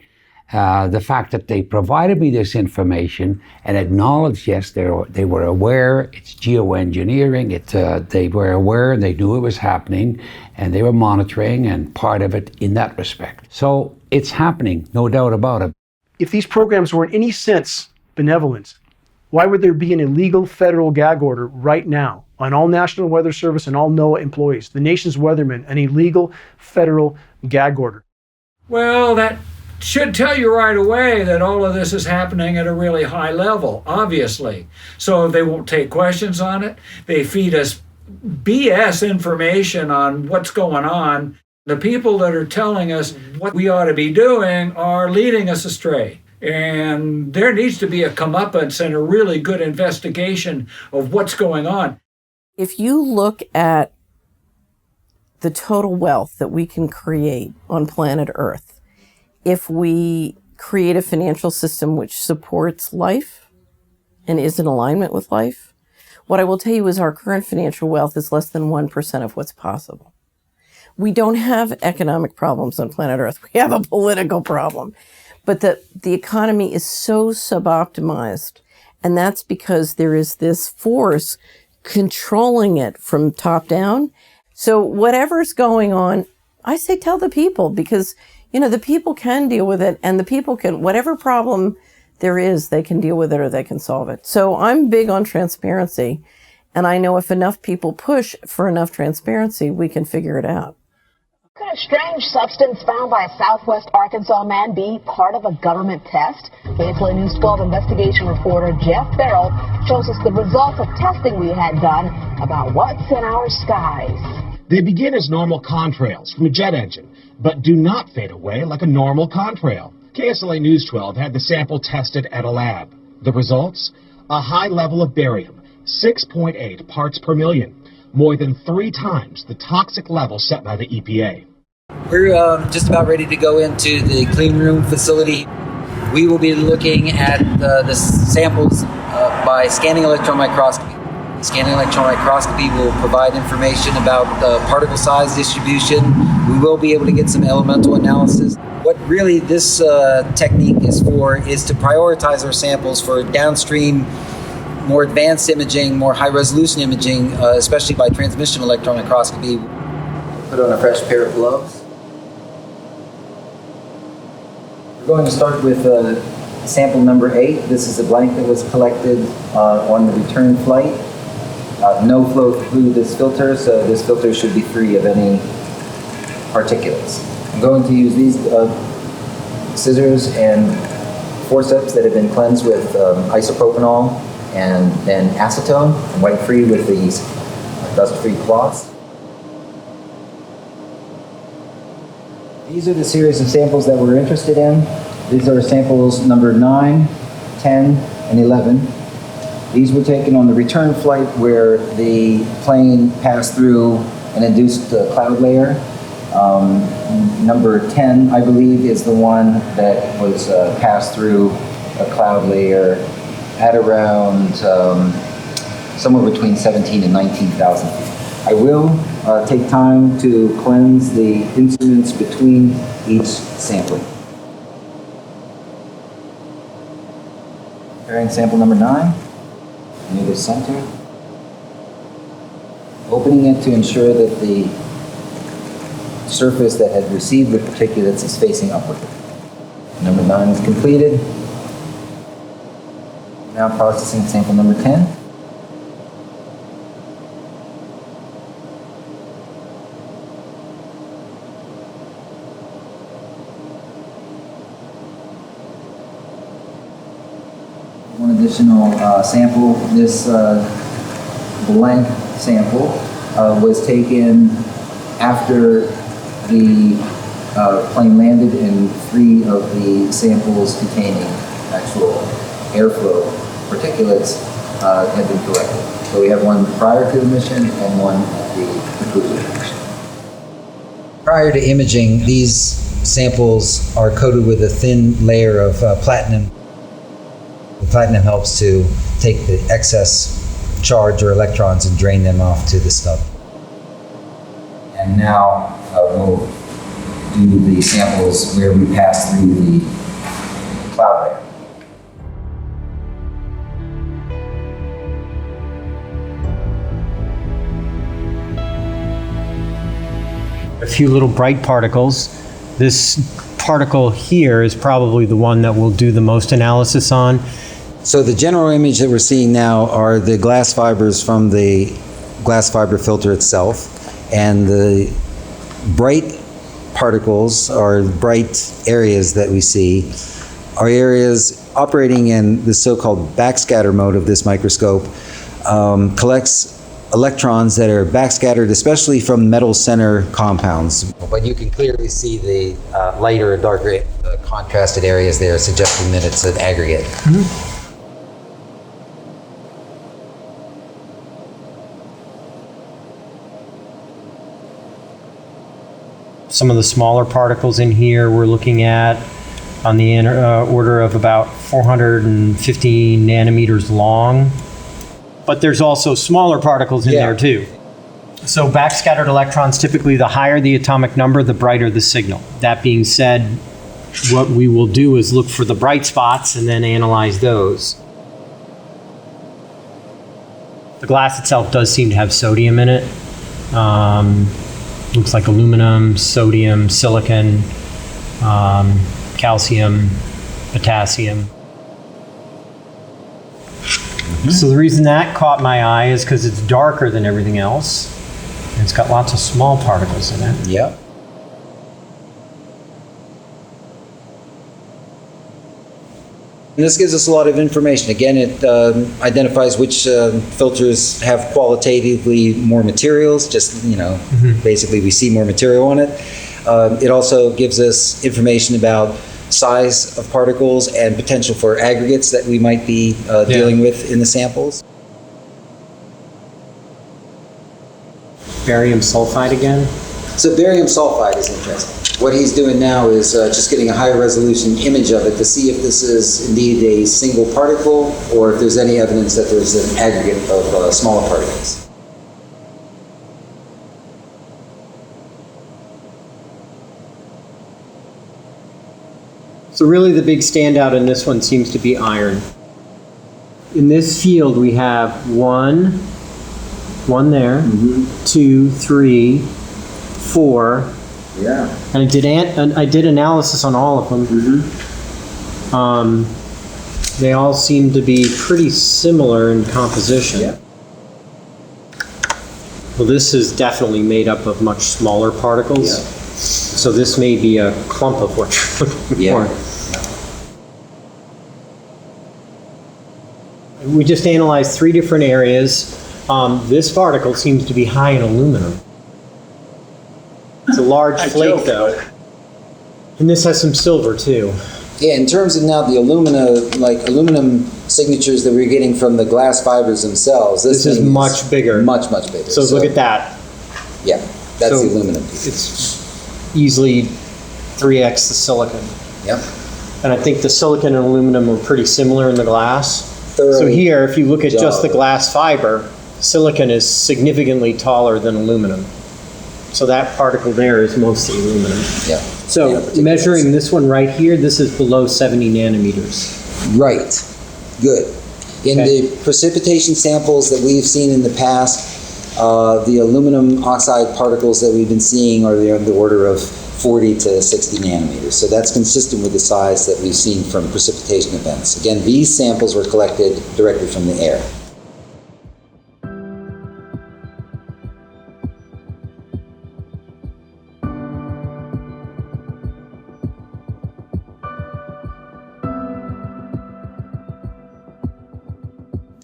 Speaker 16: the fact that they provided me this information and acknowledged, yes, they were aware, it's geoengineering, they were aware and they knew it was happening and they were monitoring and part of it in that respect. So it's happening, no doubt about it.
Speaker 1: If these programs were in any sense benevolent, why would there be an illegal federal gag order right now on all National Weather Service and all NOAA employees, the nation's weathermen, an illegal federal gag order?
Speaker 13: Well, that should tell you right away that all of this is happening at a really high level, obviously. So they won't take questions on it. They feed us BS information on what's going on. The people that are telling us what we ought to be doing are leading us astray. And there needs to be a comeuppance and a really good investigation of what's going on.
Speaker 25: If you look at the total wealth that we can create on planet Earth, if we create a financial system which supports life and is in alignment with life, what I will tell you is our current financial wealth is less than 1% of what's possible. We don't have economic problems on planet Earth. We have a political problem. But the economy is so suboptimized, and that's because there is this force controlling it from top down. So whatever's going on, I say tell the people, because the people can deal with it, and the people can, whatever problem there is, they can deal with it or they can solve it. So I'm big on transparency, and I know if enough people push for enough transparency, we can figure it out.
Speaker 26: Could a strange substance found by a Southwest Arkansas man be part of a government test? KSLA News 12 investigation reporter Jeff Farrell shows us the results of testing we had done about what's in our skies.
Speaker 27: They begin as normal contrails from a jet engine, but do not fade away like a normal contrail. KSLA News 12 had the sample tested at a lab. The results? A high level of barium, 6.8 parts per million. More than 3 times the toxic level set by the EPA.
Speaker 28: We're just about ready to go into the clean room facility. We will be looking at the samples by scanning electron microscopy. Scanning electron microscopy will provide information about the particle size distribution. We will be able to get some elemental analysis. What really this technique is for is to prioritize our samples for downstream more advanced imaging, more high-resolution imaging, especially by transmission electron microscopy. Put on a fresh pair of gloves. We're going to start with sample number 8. This is a blank that was collected on the return flight. No flow through this filter, so this filter should be free of any particulates. I'm going to use these scissors and forceps that have been cleansed with isopropanol and then acetone and wipe free with these dust-free cloths. These are the series of samples that we're interested in. These are samples number 9, 10, and 11. These were taken on the return flight where the plane passed through an induced cloud layer. Number 10, I believe, is the one that was passed through a cloud layer at around somewhere between 17 and 19,000 feet. I will take time to cleanse the instruments between each sampling. Preparing sample number 9, near the center. Opening it to ensure that the surface that had received the particulates is facing upward. Number 9 is completed. Now processing sample number 10. One additional sample. This blank sample was taken after the plane landed, and 3 of the samples containing actual airflow particulates had been collected. So we have one prior to the mission and one at the conclusion of the mission. Prior to imaging, these samples are coated with a thin layer of platinum. The platinum helps to take the excess charge or electrons and drain them off to the snub. And now we'll do the samples where we pass through the cloud layer.
Speaker 5: A few little bright particles. This particle here is probably the one that we'll do the most analysis on.
Speaker 28: So the general image that we're seeing now are the glass fibers from the glass fiber filter itself, and the bright particles or bright areas that we see are areas operating in the so-called backscatter mode of this microscope, collects electrons that are backscattered, especially from metal center compounds. But you can clearly see the lighter and darker contrasted areas there, suggesting that it's an aggregate.
Speaker 5: Mm-hmm. Some of the smaller particles in here we're looking at on the order of about 450 nanometers long. But there's also smaller particles in there too. So backscattered electrons, typically the higher the atomic number, the brighter the signal. That being said, what we will do is look for the bright spots and then analyze those. The glass itself does seem to have sodium in it. Looks like aluminum, sodium, silicon, calcium, potassium. Mm-hmm. So the reason that caught my eye is because it's darker than everything else. And it's got lots of small particles in it.
Speaker 28: Yep. And this gives us a lot of information. Again, it identifies which filters have qualitatively more materials, just, basically we see more material on it. It also gives us information about size of particles and potential for aggregates that we might be dealing with in the samples.
Speaker 5: Barium sulfide again?
Speaker 28: So barium sulfide is interesting. What he's doing now is just getting a higher resolution image of it to see if this is indeed a single particle or if there's any evidence that there's an aggregate of smaller particles.
Speaker 5: So really the big standout in this one seems to be iron. in this field we have one there, 2, 3, 4.
Speaker 28: Yeah.
Speaker 5: And I did analysis on all of them. They all seem to be pretty similar in composition.
Speaker 28: Yeah.
Speaker 5: Well, this is definitely made up of much smaller particles.
Speaker 28: Yeah.
Speaker 5: So this may be a clump of what you're looking for. We just analyzed 3 different areas. This particle seems to be high in aluminum. It's a large flake, though. And this has some silver, too.
Speaker 28: Yeah, in terms of now the aluminum signatures that we're getting from the glass fibers themselves,
Speaker 5: this is much bigger.
Speaker 28: Much bigger.
Speaker 5: So look at that.
Speaker 28: Yeah, that's the aluminum piece.
Speaker 5: It's easily 3x the silicon.
Speaker 28: Yep.
Speaker 5: And I think the silicon and aluminum are pretty similar in the glass.
Speaker 28: Thoroughly
Speaker 5: so here, if you look at just the
Speaker 28: dull.
Speaker 5: glass fiber, silicon is significantly taller than aluminum. So that particle there is mostly aluminum.
Speaker 28: Yeah.
Speaker 5: So measuring this one right here, this is below 70 nanometers.
Speaker 28: Right. Good. In the precipitation samples that we've seen in the past, the aluminum oxide particles that we've been seeing are on the order of 40 to 60 nanometers. So that's consistent with the size that we've seen from precipitation events. Again, these samples were collected directly from the air.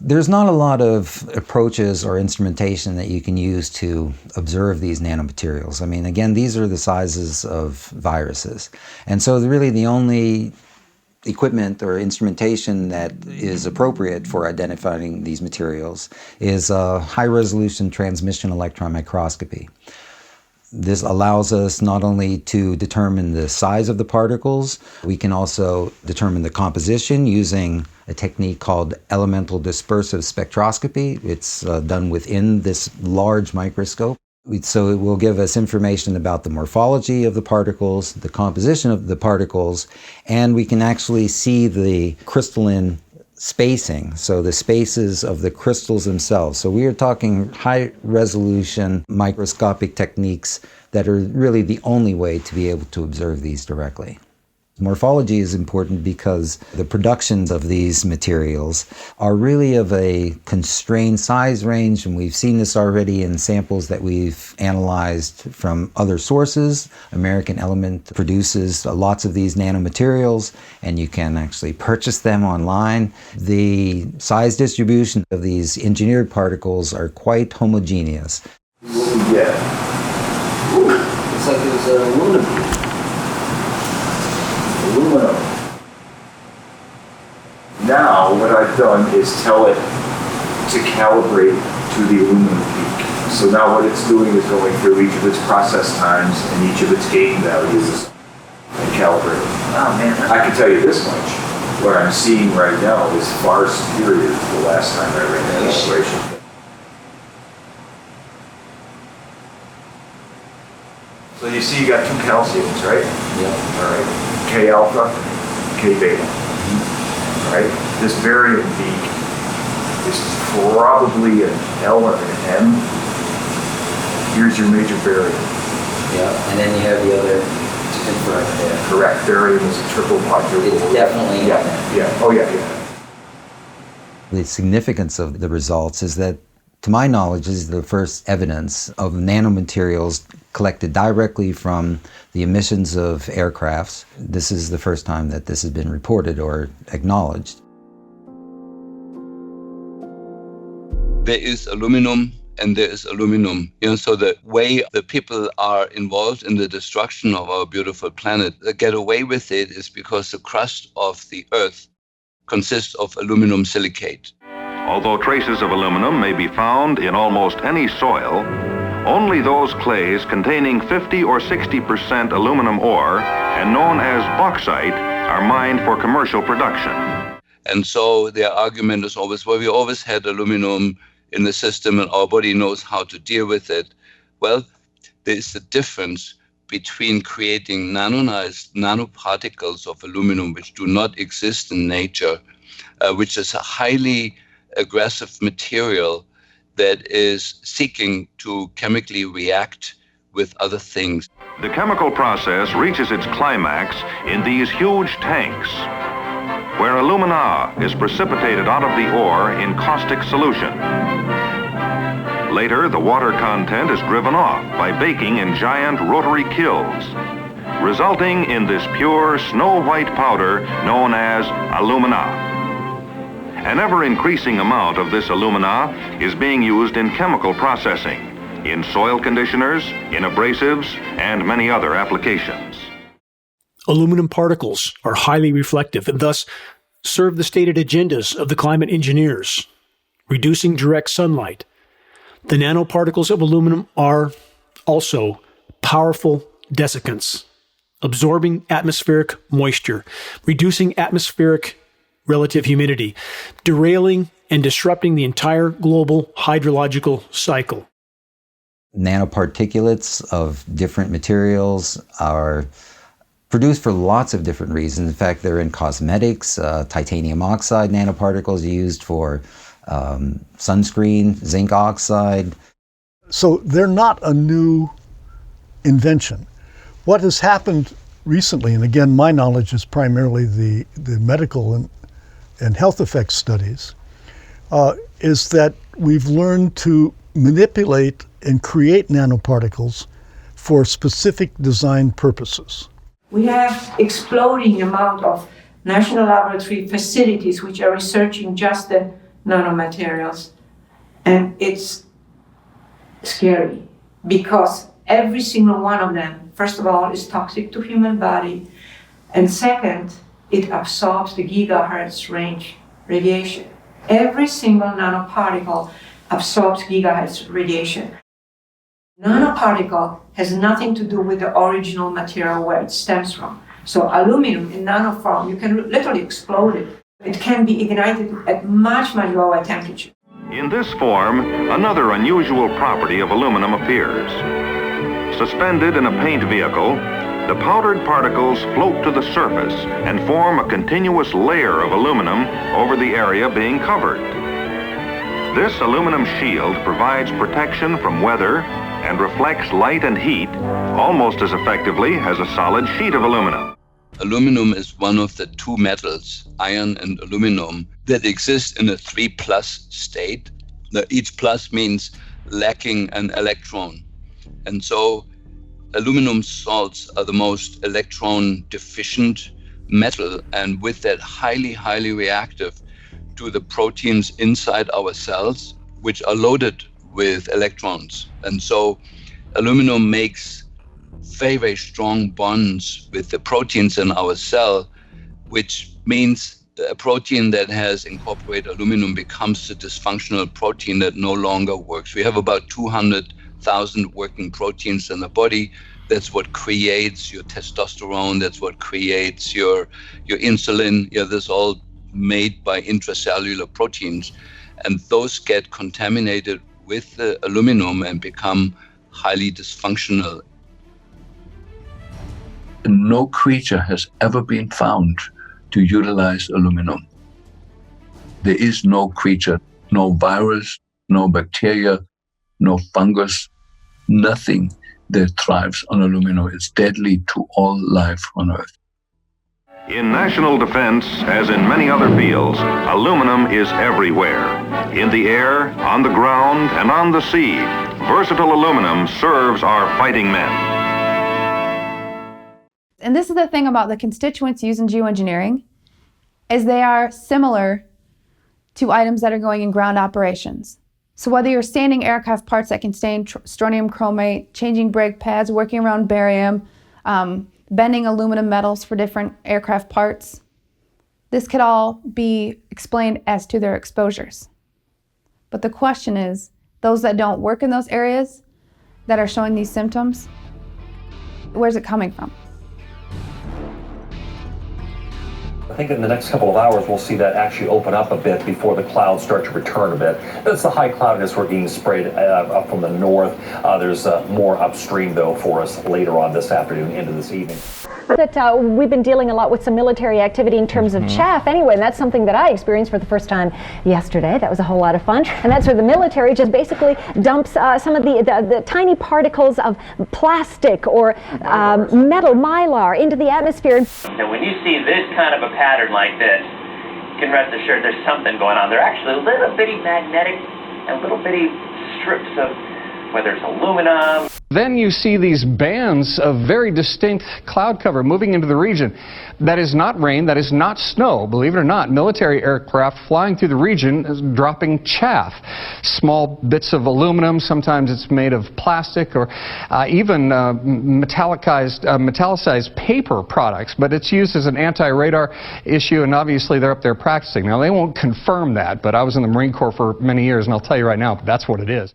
Speaker 6: There's not a lot of approaches or instrumentation that you can use to observe these nanomaterials. I mean, again, these are the sizes of viruses. And so really the only equipment or instrumentation that is appropriate for identifying these materials is high-resolution transmission electron microscopy. This allows us not only to determine the size of the particles, we can also determine the composition using a technique called elemental dispersive spectroscopy. It's done within this large microscope. So it will give us information about the morphology of the particles, the composition of the particles, and we can actually see the crystalline spacing, so the spaces of the crystals themselves. So we are talking high-resolution microscopic techniques that are really the only way to be able to observe these directly. Morphology is important because the productions of these materials are really of a constrained size range, and we've seen this already in samples that we've analyzed from other sources. American Element produces lots of these nanomaterials, and you can actually purchase them online. The size distribution of these engineered particles are quite homogeneous.
Speaker 28: Yeah. Ooh, looks like it was aluminum. Aluminum.
Speaker 8: Now what I've done is tell it to calibrate to the aluminum peak. So now what it's doing is going through each of its process times and each of its gain values and calibrating.
Speaker 28: Oh man.
Speaker 8: I can tell you this much. What I'm seeing right now is far superior to the last time I ran that calibration. So you see you got 2 calciums, right?
Speaker 28: Yeah.
Speaker 8: All right. K alpha, K beta. All right. This variant peak is probably an L or an M. Here's your major variant.
Speaker 28: Yeah, and then you have the other to confirm there.
Speaker 8: Correct. Variant is a triple quadruple.
Speaker 28: It's definitely
Speaker 8: yeah. Yeah. Oh yeah.
Speaker 6: The significance of the results is that, to my knowledge, this is the first evidence of nanomaterials collected directly from the emissions of aircrafts. This is the first time that this has been reported or acknowledged.
Speaker 4: There is aluminum and there is aluminum. So the way the people are involved in the destruction of our beautiful planet, they get away with it is because the crust of the Earth consists of aluminum silicate.
Speaker 10: Although traces of aluminum may be found in almost any soil, only those clays containing 50 or 60% aluminum ore and known as bauxite are mined for commercial production.
Speaker 4: And so their argument is always, well, we always had aluminum in the system and our body knows how to deal with it. Well, there is a difference between creating nanoparticles of aluminum which do not exist in nature which is a highly aggressive material that is seeking to chemically react with other things.
Speaker 10: The chemical process reaches its climax in these huge tanks, where alumina is precipitated out of the ore in caustic solution. Later, the water content is driven off by baking in giant rotary kilns, resulting in this pure snow-white powder known as alumina. An ever-increasing amount of this alumina is being used in chemical processing, in soil conditioners, in abrasives, and many other applications.
Speaker 1: Aluminum particles are highly reflective and thus serve the stated agendas of the climate engineers, reducing direct sunlight. The nanoparticles of aluminum are also powerful desiccants, absorbing atmospheric moisture, reducing atmospheric relative humidity, derailing and disrupting the entire global hydrological cycle.
Speaker 6: Nanoparticulates of different materials are produced for lots of different reasons. In fact, they're in cosmetics. Titanium oxide nanoparticles used for sunscreen, zinc oxide.
Speaker 7: So they're not a new invention. What has happened recently, and again, my knowledge is primarily the medical and health effects studies, is that we've learned to manipulate and create nanoparticles for specific design purposes.
Speaker 17: We have exploding amount of national laboratory facilities which are researching just the nanomaterials. And it's scary because every single one of them, first of all, is toxic to human body. And second, it absorbs the gigahertz range radiation. Every single nanoparticle absorbs gigahertz radiation. Nanoparticle has nothing to do with the original material where it stems from. So aluminum in nanoform, you can literally explode it. It can be ignited at much, much lower temperature.
Speaker 10: In this form, another unusual property of aluminum appears. Suspended in a paint vehicle, the powdered particles float to the surface and form a continuous layer of aluminum over the area being covered. This aluminum shield provides protection from weather and reflects light and heat almost as effectively as a solid sheet of aluminum.
Speaker 4: Aluminum is one of the two metals, iron and aluminum, that exist in a 3+ state. Each plus means lacking an electron. And so aluminum salts are the most electron deficient metal, and with that highly, highly reactive to the proteins inside our cells, which are loaded with electrons. And so aluminum makes very, very strong bonds with the proteins in our cell, which means a protein that has incorporated aluminum becomes a dysfunctional protein that no longer works. We have about 200,000 working proteins in the body. That's what creates your testosterone. That's what creates your insulin. Yeah, this all made by intracellular proteins. And those get contaminated with the aluminum and become highly dysfunctional.
Speaker 14: No creature has ever been found to utilize aluminum. There is no creature, no virus, no bacteria, no fungus, nothing that thrives on aluminum. It's deadly to all life on Earth.
Speaker 10: In national defense, as in many other fields, aluminum is everywhere. In the air, on the ground, and on the sea, versatile aluminum serves our fighting men.
Speaker 15: And this is the thing about the constituents used in geoengineering, is they are similar to items that are going in ground operations. So whether you're sanding aircraft parts that contain strontium chromate, changing brake pads, working around barium, bending aluminum metals for different aircraft parts, this could all be explained as to their exposures. But the question is, those that don't work in those areas that are showing these symptoms, where's it coming from?
Speaker 18: I think in the next couple of hours, we'll see that actually open up a bit before the clouds start to return a bit. That's the high cloudiness we're being sprayed up from the north. There's more upstream, though, for us later on this afternoon into this evening.
Speaker 3: That we've been dealing a lot with some military activity in terms of chaff anyway, and that's something that I experienced for the first time yesterday. That was a whole lot of fun. And that's where the military just basically dumps some of the tiny particles of plastic or metal mylar into the atmosphere.
Speaker 9: And when you see this kind of a pattern like this, you can rest assured there's something going on. They're actually little bitty magnetic and little bitty strips of, whether it's aluminum.
Speaker 11: Then you see these bands of very distinct cloud cover moving into the region. That is not rain, that is not snow, believe it or not. Military aircraft flying through the region is dropping chaff. Small bits of aluminum, sometimes it's made of plastic or even metallicized paper products, but it's used as an anti-radar issue, and obviously they're up there practicing. Now they won't confirm that, but I was in the Marine Corps for many years, and I'll tell you right now, that's what it is.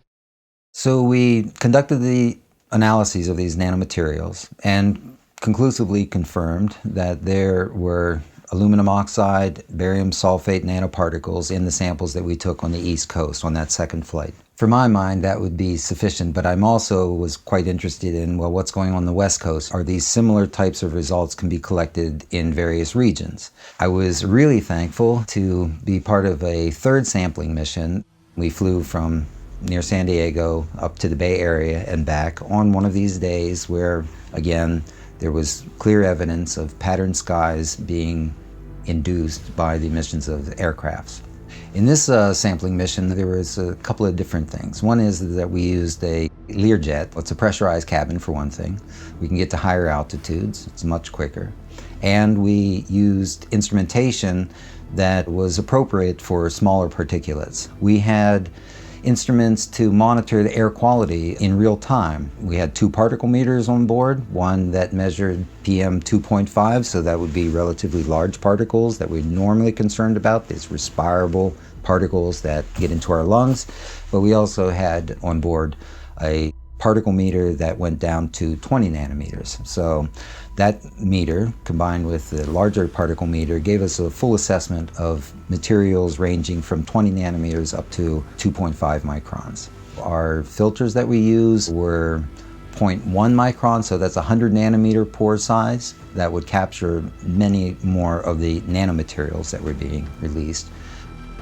Speaker 6: So we conducted the analyses of these nanomaterials and conclusively confirmed that there were aluminum oxide, barium sulfate nanoparticles in the samples that we took on the East Coast on that second flight. For my mind, that would be sufficient, but I'm also was quite interested in, well, what's going on the West Coast? Are these similar types of results can be collected in various regions? I was really thankful to be part of a third sampling mission. We flew from near San Diego up to the Bay Area and back on one of these days where, again, there was clear evidence of patterned skies being induced by the emissions of aircrafts. In this sampling mission, there was a couple of different things. One is that we used a Learjet. It's a pressurized cabin, for one thing. We can get to higher altitudes. It's much quicker. And we used instrumentation that was appropriate for smaller particulates. We had instruments to monitor the air quality in real time. We had 2 particle meters on board, one that measured PM 2.5, so that would be relatively large particles that we're normally concerned about, these respirable particles that get into our lungs. But we also had on board a particle meter that went down to 20 nanometers. So that meter, combined with the larger particle meter, gave us a full assessment of materials ranging from 20 nanometers up to 2.5 microns. Our filters that we use were 0.1 micron, so that's 100 nanometer pore size. That would capture many more of the nanomaterials that were being released.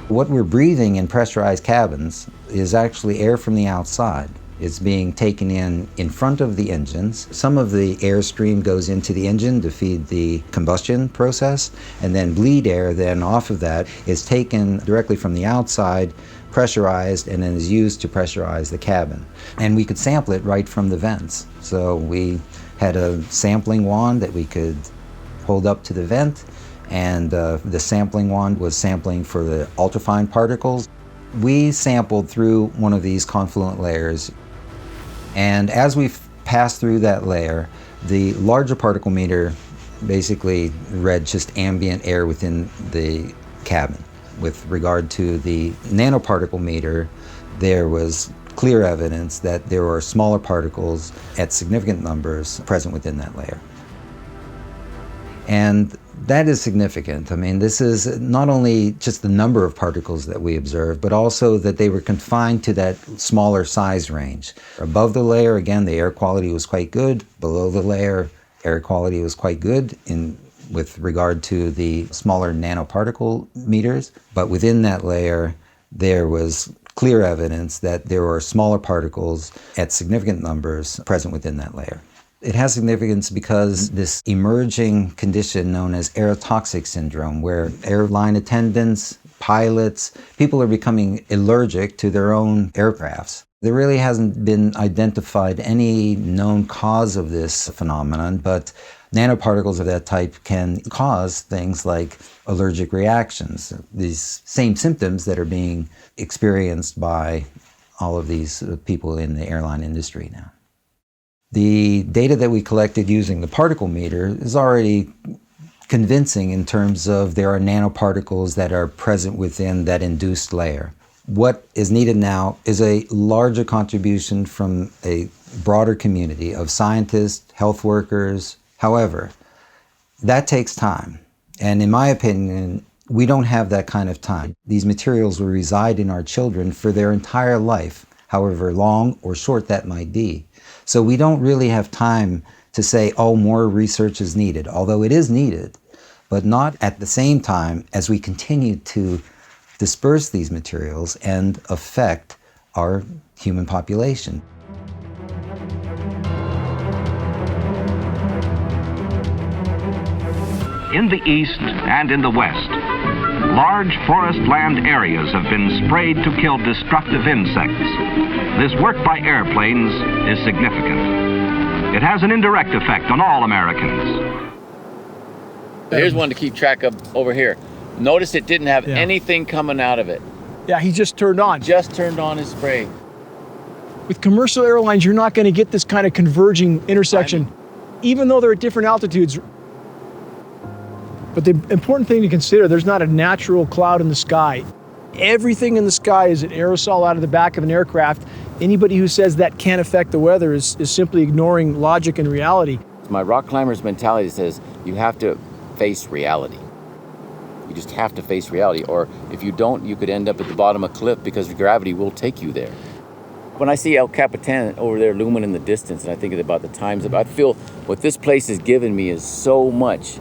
Speaker 6: What we're breathing in pressurized cabins is actually air from the outside. It's being taken in front of the engines. Some of the airstream goes into the engine to feed the combustion process, and then bleed air then off of that is taken directly from the outside, pressurized, and then is used to pressurize the cabin. And we could sample it right from the vents. So we had a sampling wand that we could hold up to the vent, and the sampling wand was sampling for the ultrafine particles. We sampled through one of these confluent layers, and as we passed through that layer, the larger particle meter basically read just ambient air within the cabin. With regard to the nanoparticle meter, there was clear evidence that there were smaller particles at significant numbers present within that layer. And that is significant. I mean, this is not only just the number of particles that we observed, but also that they were confined to that smaller size range. Above the layer, again, the air quality was quite good. Below the layer, air quality was quite good with regard to the smaller nanoparticle meters. But within that layer, there was clear evidence that there were smaller particles at significant numbers present within that layer. It has significance because this emerging condition known as Aerotoxic Syndrome, where airline attendants, pilots, people are becoming allergic to their own aircrafts. There really hasn't been identified any known cause of this phenomenon, but nanoparticles of that type can cause things like allergic reactions, these same symptoms that are being experienced by all of these people in the airline industry now. The data that we collected using the particle meter is already convincing in terms of there are nanoparticles that are present within that induced layer. What is needed now is a larger contribution from a broader community of scientists, health workers. However, that takes time. And in my opinion, we don't have that kind of time. These materials will reside in our children for their entire life, however long or short that might be. So we don't really have time to say, oh, more research is needed, although it is needed, but not at the same time as we continue to disperse these materials and affect our human population.
Speaker 10: In the east and in the west, large forest land areas have been sprayed to kill destructive insects. This work by airplanes is significant. It has an indirect effect on all Americans.
Speaker 2: Here's one to keep track of over here. Notice it didn't have anything coming out of it.
Speaker 1: Yeah, he just turned on.
Speaker 2: Just turned on his spray.
Speaker 1: With commercial airlines, you're not going to get this kind of converging intersection, even though they're at different altitudes. But the important thing to consider, there's not a natural cloud in the sky. Everything in the sky is an aerosol out of the back of an aircraft. Anybody who says that can't affect the weather is simply ignoring logic and reality.
Speaker 2: My rock climber's mentality says you have to face reality. You just have to face reality, or if you don't, you could end up at the bottom of a cliff because gravity will take you there. When I see El Capitan over there looming in the distance, and I think about the times, I feel what this place has given me is so much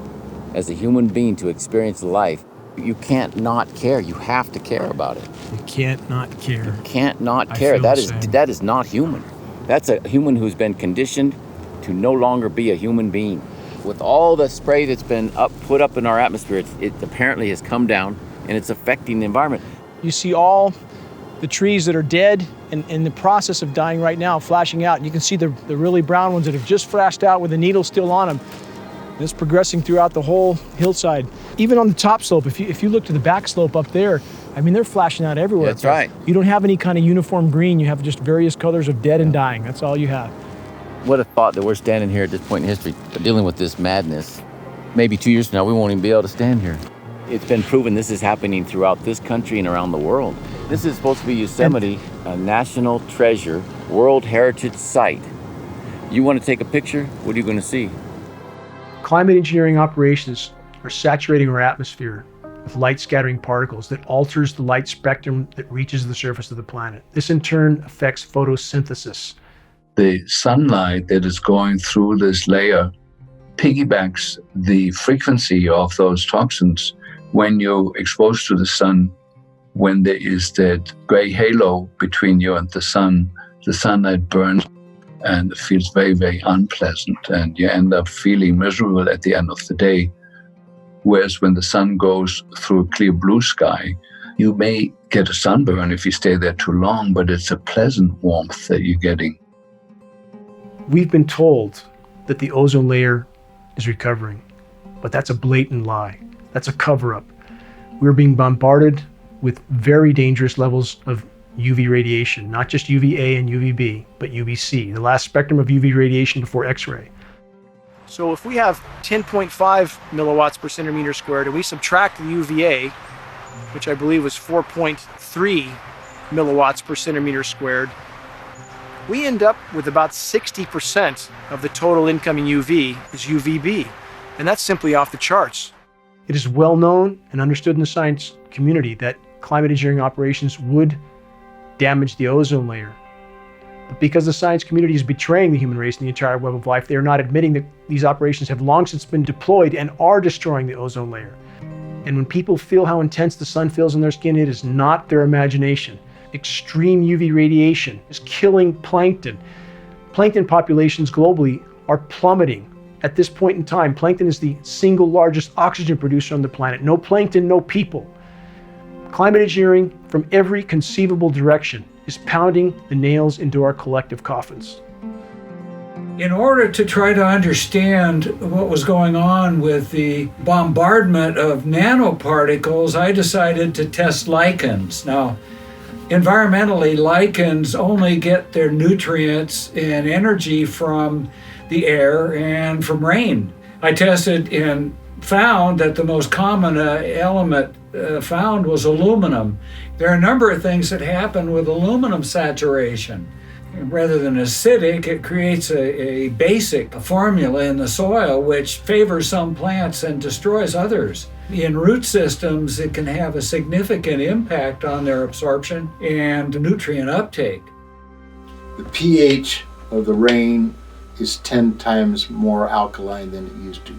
Speaker 2: as a human being to experience life. You can't not care. You have to care about it.
Speaker 1: You can't not care.
Speaker 2: You can't not care. That is not human. That's a human who's been conditioned to no longer be a human being. With all the spray that's been put up in our atmosphere, it apparently has come down and it's affecting the environment.
Speaker 1: You see all the trees that are dead and in the process of dying right now, flashing out. And you can see the really brown ones that have just flashed out with the needle still on them. And it's progressing throughout the whole hillside. Even on the top slope, if you look to the back slope up there, I mean, they're flashing out everywhere.
Speaker 2: That's right.
Speaker 1: You don't have any kind of uniform green. You have just various colors of dead and dying. That's all you have.
Speaker 2: What a thought that we're standing here at this point in history dealing with this madness. Maybe 2 years from now, we won't even be able to stand here. It's been proven this is happening throughout this country and around the world. This is supposed to be Yosemite, a national treasure, World Heritage Site. You want to take a picture? What are you going to see?
Speaker 1: Climate engineering operations are saturating our atmosphere with light-scattering particles that alters the light spectrum that reaches the surface of the planet. This in turn affects photosynthesis.
Speaker 14: The sunlight that is going through this layer piggybacks the frequency of those toxins. When you're exposed to the sun, when there is that gray halo between you and the sunlight burns and it feels very, very unpleasant, and you end up feeling miserable at the end of the day. Whereas when the sun goes through a clear blue sky, you may get a sunburn if you stay there too long, but it's a pleasant warmth that you're getting.
Speaker 1: We've been told that the ozone layer is recovering, but that's a blatant lie. That's a cover-up. We're being bombarded with very dangerous levels of UV radiation, not just UVA and UVB, but UVC, the last spectrum of UV radiation before X-ray. So if we have 10.5 milliwatts per centimeter squared and we subtract the UVA, which I believe was 4.3 milliwatts per centimeter squared, we end up with about 60% of the total incoming UV is UVB, and that's simply off the charts. It is well known and understood in the science community that climate engineering operations would damage the ozone layer. But because the science community is betraying the human race and the entire web of life, they are not admitting that these operations have long since been deployed and are destroying the ozone layer. And when people feel how intense the sun feels on their skin, it is not their imagination. Extreme UV radiation is killing plankton. Plankton populations globally are plummeting. At this point in time, plankton is the single largest oxygen producer on the planet. No plankton, no people. Climate engineering from every conceivable direction is pounding the nails into our collective coffins.
Speaker 13: In order to try to understand what was going on with the bombardment of nanoparticles, I decided to test lichens. Now, environmentally, lichens only get their nutrients and energy from the air and from rain. I tested and found that the most common element found was aluminum. There are a number of things that happen with aluminum saturation. Rather than acidic, it creates a basic formula in the soil which favors some plants and destroys others. In root systems, it can have a significant impact on their absorption and nutrient uptake.
Speaker 12: The pH of the rain is 10 times more alkaline than it used to.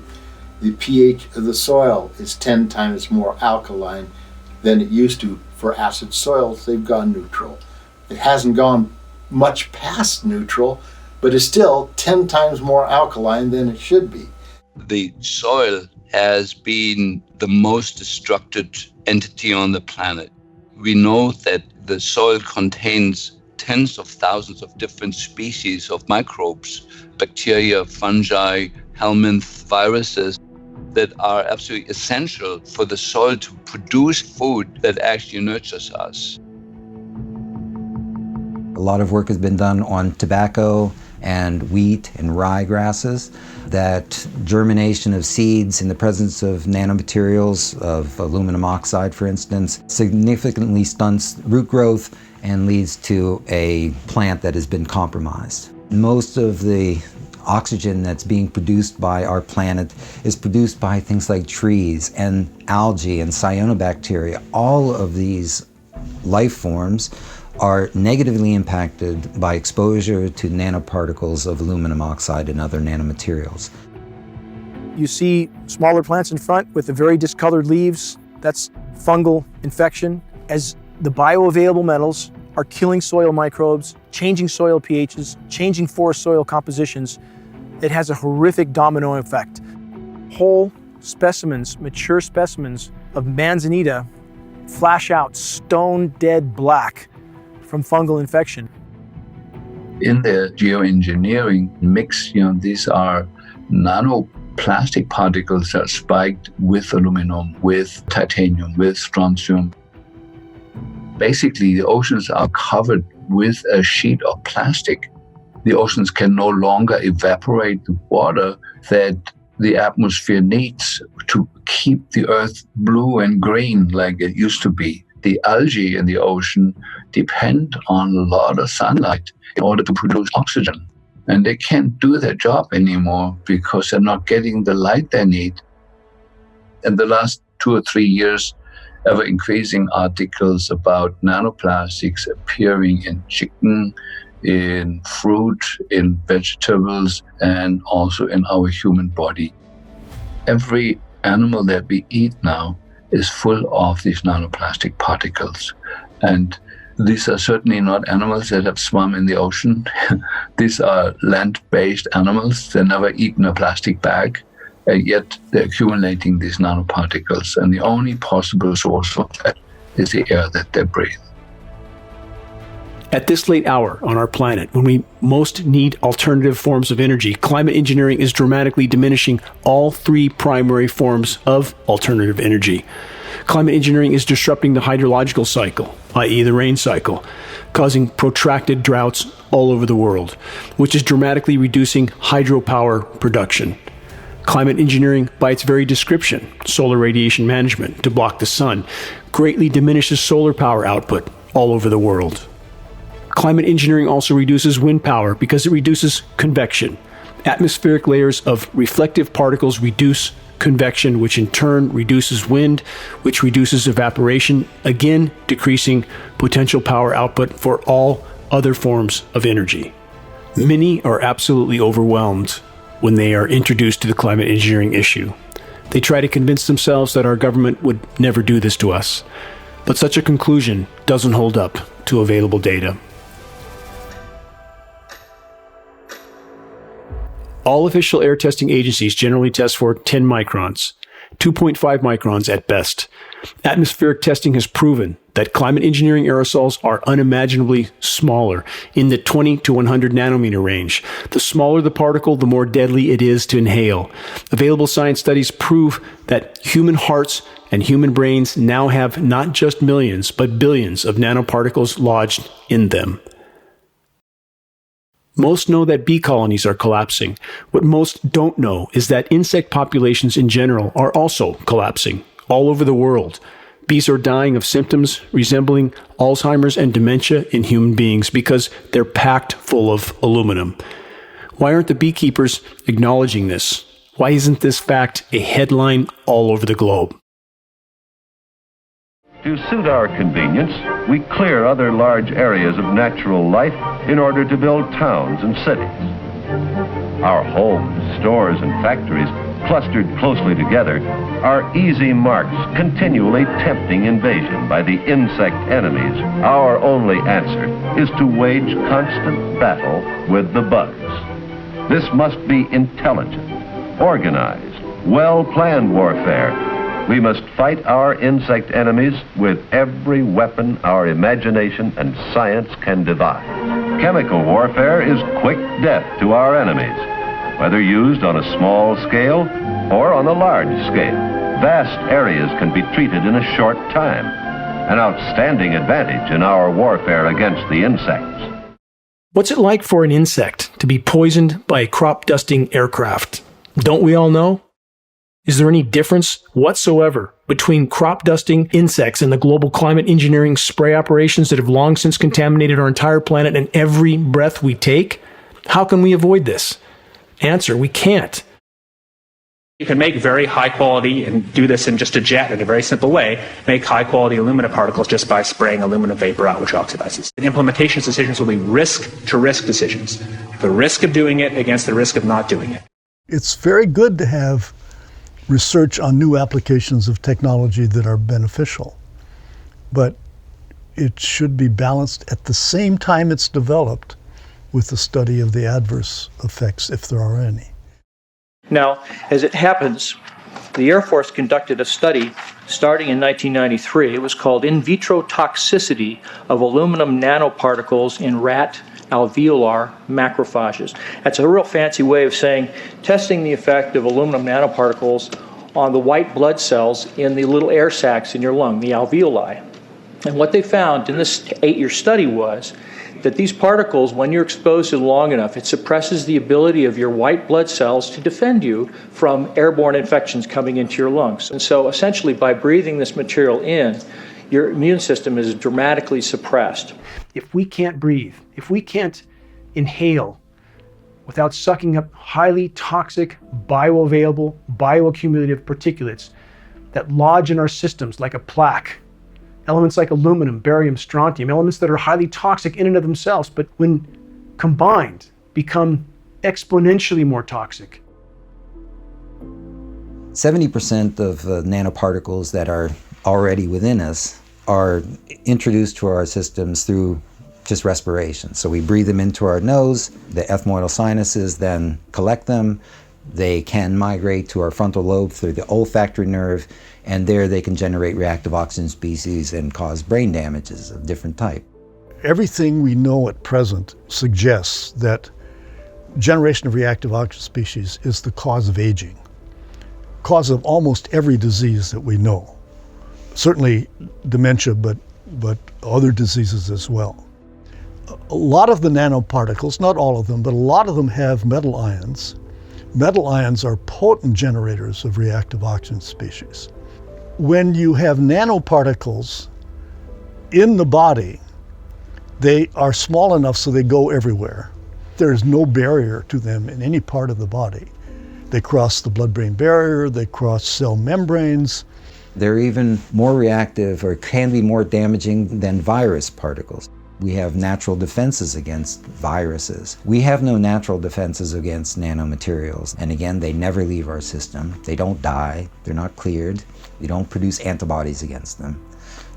Speaker 12: The pH of the soil is 10 times more alkaline than it used to. For acid soils, they've gone neutral. It hasn't gone much past neutral, but is still 10 times more alkaline than it should be.
Speaker 4: The soil has been the most destructed entity on the planet. We know that the soil contains tens of thousands of different species of microbes, bacteria, fungi, helminths, viruses, that are absolutely essential for the soil to produce food that actually nurtures us.
Speaker 6: A lot of work has been done on tobacco and wheat and rye grasses, that germination of seeds in the presence of nanomaterials, of aluminum oxide for instance, significantly stunts root growth and leads to a plant that has been compromised. Most of the oxygen that's being produced by our planet is produced by things like trees and algae and cyanobacteria. All of these life forms are negatively impacted by exposure to nanoparticles of aluminum oxide and other nanomaterials.
Speaker 1: You see smaller plants in front with the very discolored leaves. That's fungal infection. As the bioavailable metals are killing soil microbes, changing soil pHs, changing forest soil compositions, it has a horrific domino effect. Whole specimens, mature specimens of manzanita flash out stone dead black from fungal infection.
Speaker 14: In the geoengineering mix, these are nanoplastic particles that are spiked with aluminum, with titanium, with strontium. Basically, the oceans are covered with a sheet of plastic. The oceans can no longer evaporate the water that the atmosphere needs to keep the earth blue and green like it used to be. The algae in the ocean depend on a lot of sunlight in order to produce oxygen. And they can't do their job anymore because they're not getting the light they need. In the last 2 or 3 years, ever increasing articles about nanoplastics appearing in chicken, in fruit, in vegetables, and also in our human body. Every animal that we eat now is full of these nanoplastic particles. And these are certainly not animals that have swum in the ocean. These are land-based animals. They've never eaten a plastic bag, and yet they're accumulating these nanoparticles. And the only possible source of that is the air that they breathe.
Speaker 1: At this late hour on our planet, when we most need alternative forms of energy, climate engineering is dramatically diminishing all 3 primary forms of alternative energy. Climate engineering is disrupting the hydrological cycle, i.e. the rain cycle, causing protracted droughts all over the world, which is dramatically reducing hydropower production. Climate engineering, by its very description, solar radiation management to block the sun, greatly diminishes solar power output all over the world. Climate engineering also reduces wind power because it reduces convection. Atmospheric layers of reflective particles reduce convection, which in turn reduces wind, which reduces evaporation, again decreasing potential power output for all other forms of energy. Many are absolutely overwhelmed when they are introduced to the climate engineering issue. They try to convince themselves that our government would never do this to us, but such a conclusion doesn't hold up to available data. All official air testing agencies generally test for 10 microns, 2.5 microns at best. Atmospheric testing has proven that climate engineering aerosols are unimaginably smaller, in the 20 to 100 nanometer range. The smaller the particle, the more deadly it is to inhale. Available science studies prove that human hearts and human brains now have not just millions, but billions of nanoparticles lodged in them. Most know that bee colonies are collapsing. What most don't know is that insect populations in general are also collapsing all over the world. Bees are dying of symptoms resembling Alzheimer's and dementia in human beings because they're packed full of aluminum. Why aren't the beekeepers acknowledging this? Why isn't this fact a headline all over the globe?
Speaker 10: To suit our convenience, we clear other large areas of natural life in order to build towns and cities.
Speaker 16: Our homes, stores, and factories, clustered closely together, are easy marks continually tempting invasion by the insect enemies. Our only answer is to wage constant battle with the bugs. This must be intelligent, organized, well-planned warfare. We must fight our insect enemies with every weapon our imagination and science can devise. Chemical warfare is quick death to our enemies, whether used on a small scale or on a large scale. Vast areas can be treated in a short time, an outstanding advantage in our warfare against the insects.
Speaker 1: What's it like for an insect to be poisoned by a crop-dusting aircraft? Don't we all know? Is there any difference whatsoever between crop-dusting insects and the global climate engineering spray operations that have long since contaminated our entire planet and every breath we take? How can we avoid this? Answer, we can't.
Speaker 19: You can make very high quality, and do this in just a jet in a very simple way, make high quality aluminum particles just by spraying aluminum vapor out, which oxidizes. And implementation decisions will be risk to risk decisions. The risk of doing it against the risk of not doing it.
Speaker 7: It's very good to have research on new applications of technology that are beneficial, but it should be balanced at the same time it's developed with the study of the adverse effects, if there are any.
Speaker 20: Now, as it happens, the Air Force conducted a study starting in 1993. It was called In Vitro Toxicity of Aluminum Nanoparticles in Rat Alveolar Macrophages. That's a real fancy way of saying testing the effect of aluminum nanoparticles on the white blood cells in the little air sacs in your lung, the alveoli. And what they found in this 8-year study was that these particles, when you're exposed to them long enough, it suppresses the ability of your white blood cells to defend you from airborne infections coming into your lungs. And so essentially by breathing this material in, your immune system is dramatically suppressed.
Speaker 1: If we can't breathe, if we can't inhale without sucking up highly toxic, bioavailable, bioaccumulative particulates that lodge in our systems like a plaque, elements like aluminum, barium, strontium, elements that are highly toxic in and of themselves, but when combined become exponentially more toxic.
Speaker 6: 70% of nanoparticles that are already within us are introduced to our systems through just respiration. So we breathe them into our nose, the ethmoidal sinuses then collect them, they can migrate to our frontal lobe through the olfactory nerve, and there they can generate reactive oxygen species and cause brain damages of different type.
Speaker 7: Everything we know at present suggests that generation of reactive oxygen species is the cause of aging, cause of almost every disease that we know. Certainly dementia, but other diseases as well. A lot of the nanoparticles, not all of them, but a lot of them have metal ions. Metal ions are potent generators of reactive oxygen species. When you have nanoparticles in the body, they are small enough so they go everywhere. There is no barrier to them in any part of the body. They cross the blood-brain barrier, they cross cell membranes.
Speaker 6: They're even more reactive or can be more damaging than virus particles. We have natural defenses against viruses. We have no natural defenses against nanomaterials. And again, they never leave our system. They don't die. They're not cleared. We don't produce antibodies against them.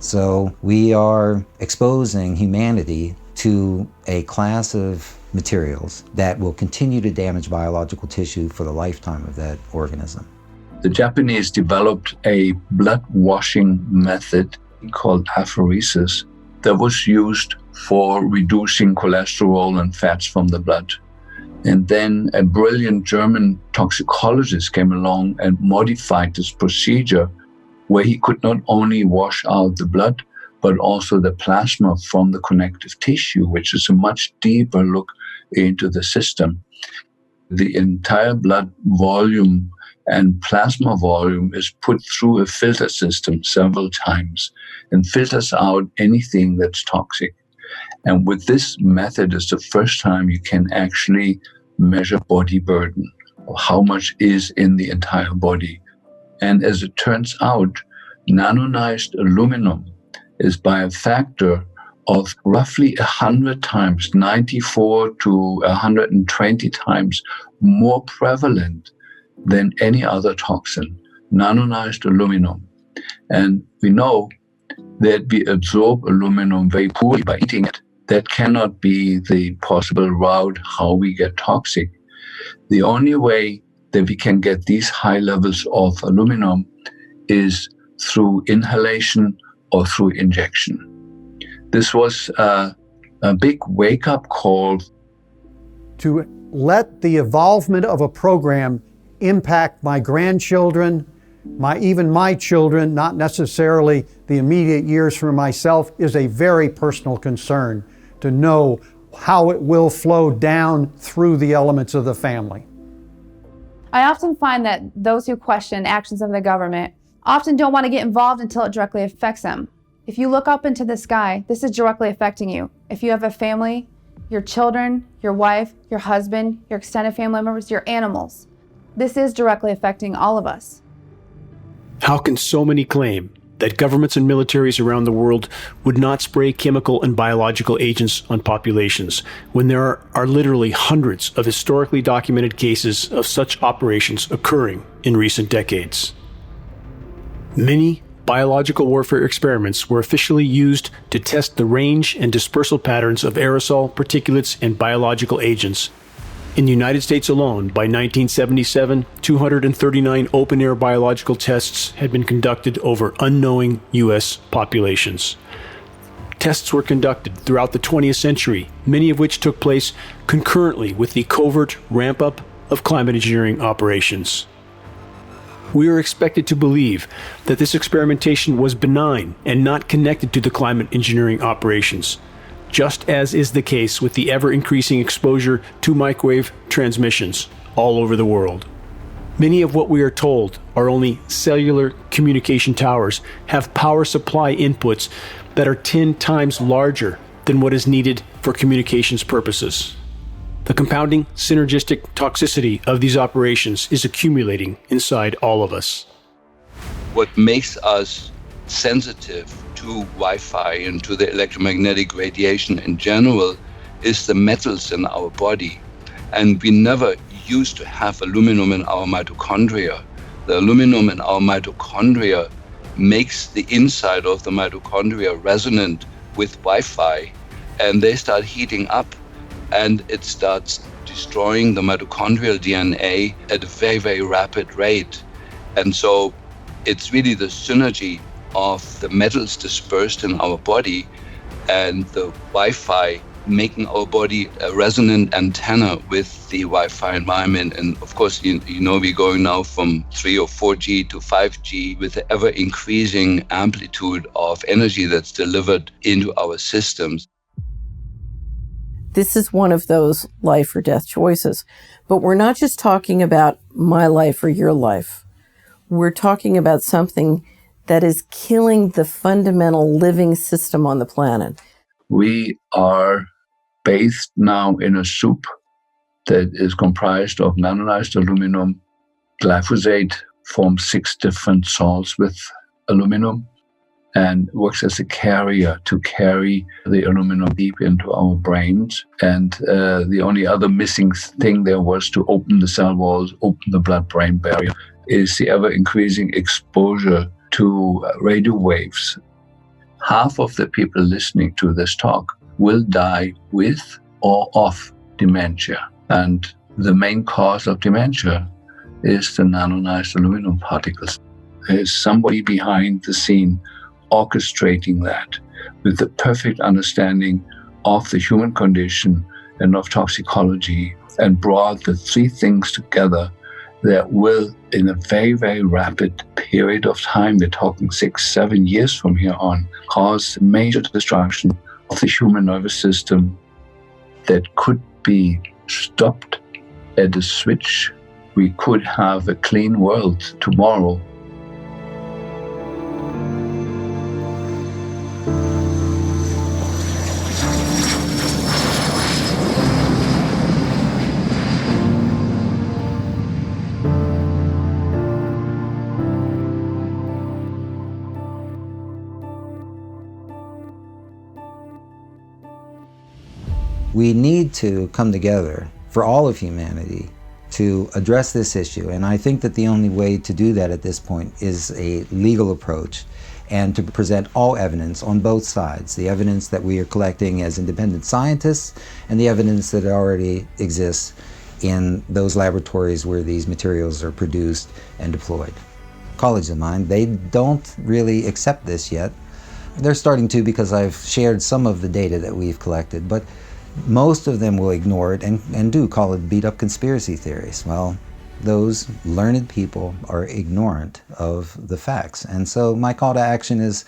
Speaker 6: So we are exposing humanity to a class of materials that will continue to damage biological tissue for the lifetime of that organism.
Speaker 14: The Japanese developed a blood washing method called apheresis that was used for reducing cholesterol and fats from the blood. And then a brilliant German toxicologist came along and modified this procedure where he could not only wash out the blood, but also the plasma from the connective tissue, which is a much deeper look into the system. The entire blood volume and plasma volume is put through a filter system several times and filters out anything that's toxic. And with this method, it's the first time you can actually measure body burden, or how much is in the entire body. And as it turns out, nanonized aluminum is by a factor of roughly 100 times, 94 to 120 times more prevalent than any other toxin, nanonized aluminum. And we know that we absorb aluminum very poorly by eating it. That cannot be the possible route how we get toxic. The only way that we can get these high levels of aluminum is through inhalation or through injection. This was a big wake-up call.
Speaker 5: To let the evolvement of a program impact my grandchildren, even my children, not necessarily the immediate years for myself, is a very personal concern to know how it will flow down through the elements of the family.
Speaker 15: I often find that those who question actions of the government often don't want to get involved until it directly affects them. If you look up into the sky, this is directly affecting you. If you have a family, your children, your wife, your husband, your extended family members, your animals, this is directly affecting all of us.
Speaker 1: How can so many claim that governments and militaries around the world would not spray chemical and biological agents on populations when there are literally hundreds of historically documented cases of such operations occurring in recent decades? Many biological warfare experiments were officially used to test the range and dispersal patterns of aerosol, particulates, and biological agents. In the United States alone, by 1977, 239 open-air biological tests had been conducted over unknowing U.S. populations. Tests were conducted throughout the 20th century, many of which took place concurrently with the covert ramp-up of climate engineering operations. We are expected to believe that this experimentation was benign and not connected to the climate engineering operations, just as is the case with the ever-increasing exposure to microwave transmissions all over the world. Many of what we are told are only cellular communication towers have power supply inputs that are 10 times larger than what is needed for communications purposes. The compounding synergistic toxicity of these operations is accumulating inside all of us.
Speaker 4: What makes us sensitive to Wi-Fi and to the electromagnetic radiation in general is the metals in our body. And we never used to have aluminum in our mitochondria. The aluminum in our mitochondria makes the inside of the mitochondria resonant with Wi-Fi, and they start heating up, and it starts destroying the mitochondrial DNA at a very, very rapid rate. And so it's really the synergy of the metals dispersed in our body and the Wi-Fi making our body a resonant antenna with the Wi-Fi environment. And of course, you know, we're going now from 3 or 4G to 5G with the ever increasing amplitude of energy that's delivered into our systems.
Speaker 21: This is one of those life or death choices. But we're not just talking about my life or your life. We're talking about something that is killing the fundamental living system on the planet.
Speaker 14: We are bathed now in a soup that is comprised of nanonized aluminum. Glyphosate forms 6 different salts with aluminum and works as a carrier to carry the aluminum deep into our brains. And the only other missing thing there was to open the cell walls, open the blood-brain barrier, is the ever-increasing exposure to radio waves. Half of the people listening to this talk will die with or of dementia. And the main cause of dementia is the nanonized aluminum particles. There's somebody behind the scene orchestrating that with the perfect understanding of the human condition and of toxicology, and brought the 3 things together that will, in a very, very rapid period of time, we're talking 6-7 years from here on, cause major destruction of the human nervous system that could be stopped at a switch. We could have a clean world tomorrow.
Speaker 6: We need to come together for all of humanity to address this issue. And I think that the only way to do that at this point is a legal approach and to present all evidence on both sides, the evidence that we are collecting as independent scientists and the evidence that already exists in those laboratories where these materials are produced and deployed. Colleagues of mine, they don't really accept this yet. They're starting to because I've shared some of the data that we've collected, but most of them will ignore it and do call it beat-up conspiracy theories. Well, those learned people are ignorant of the facts. And so my call to action is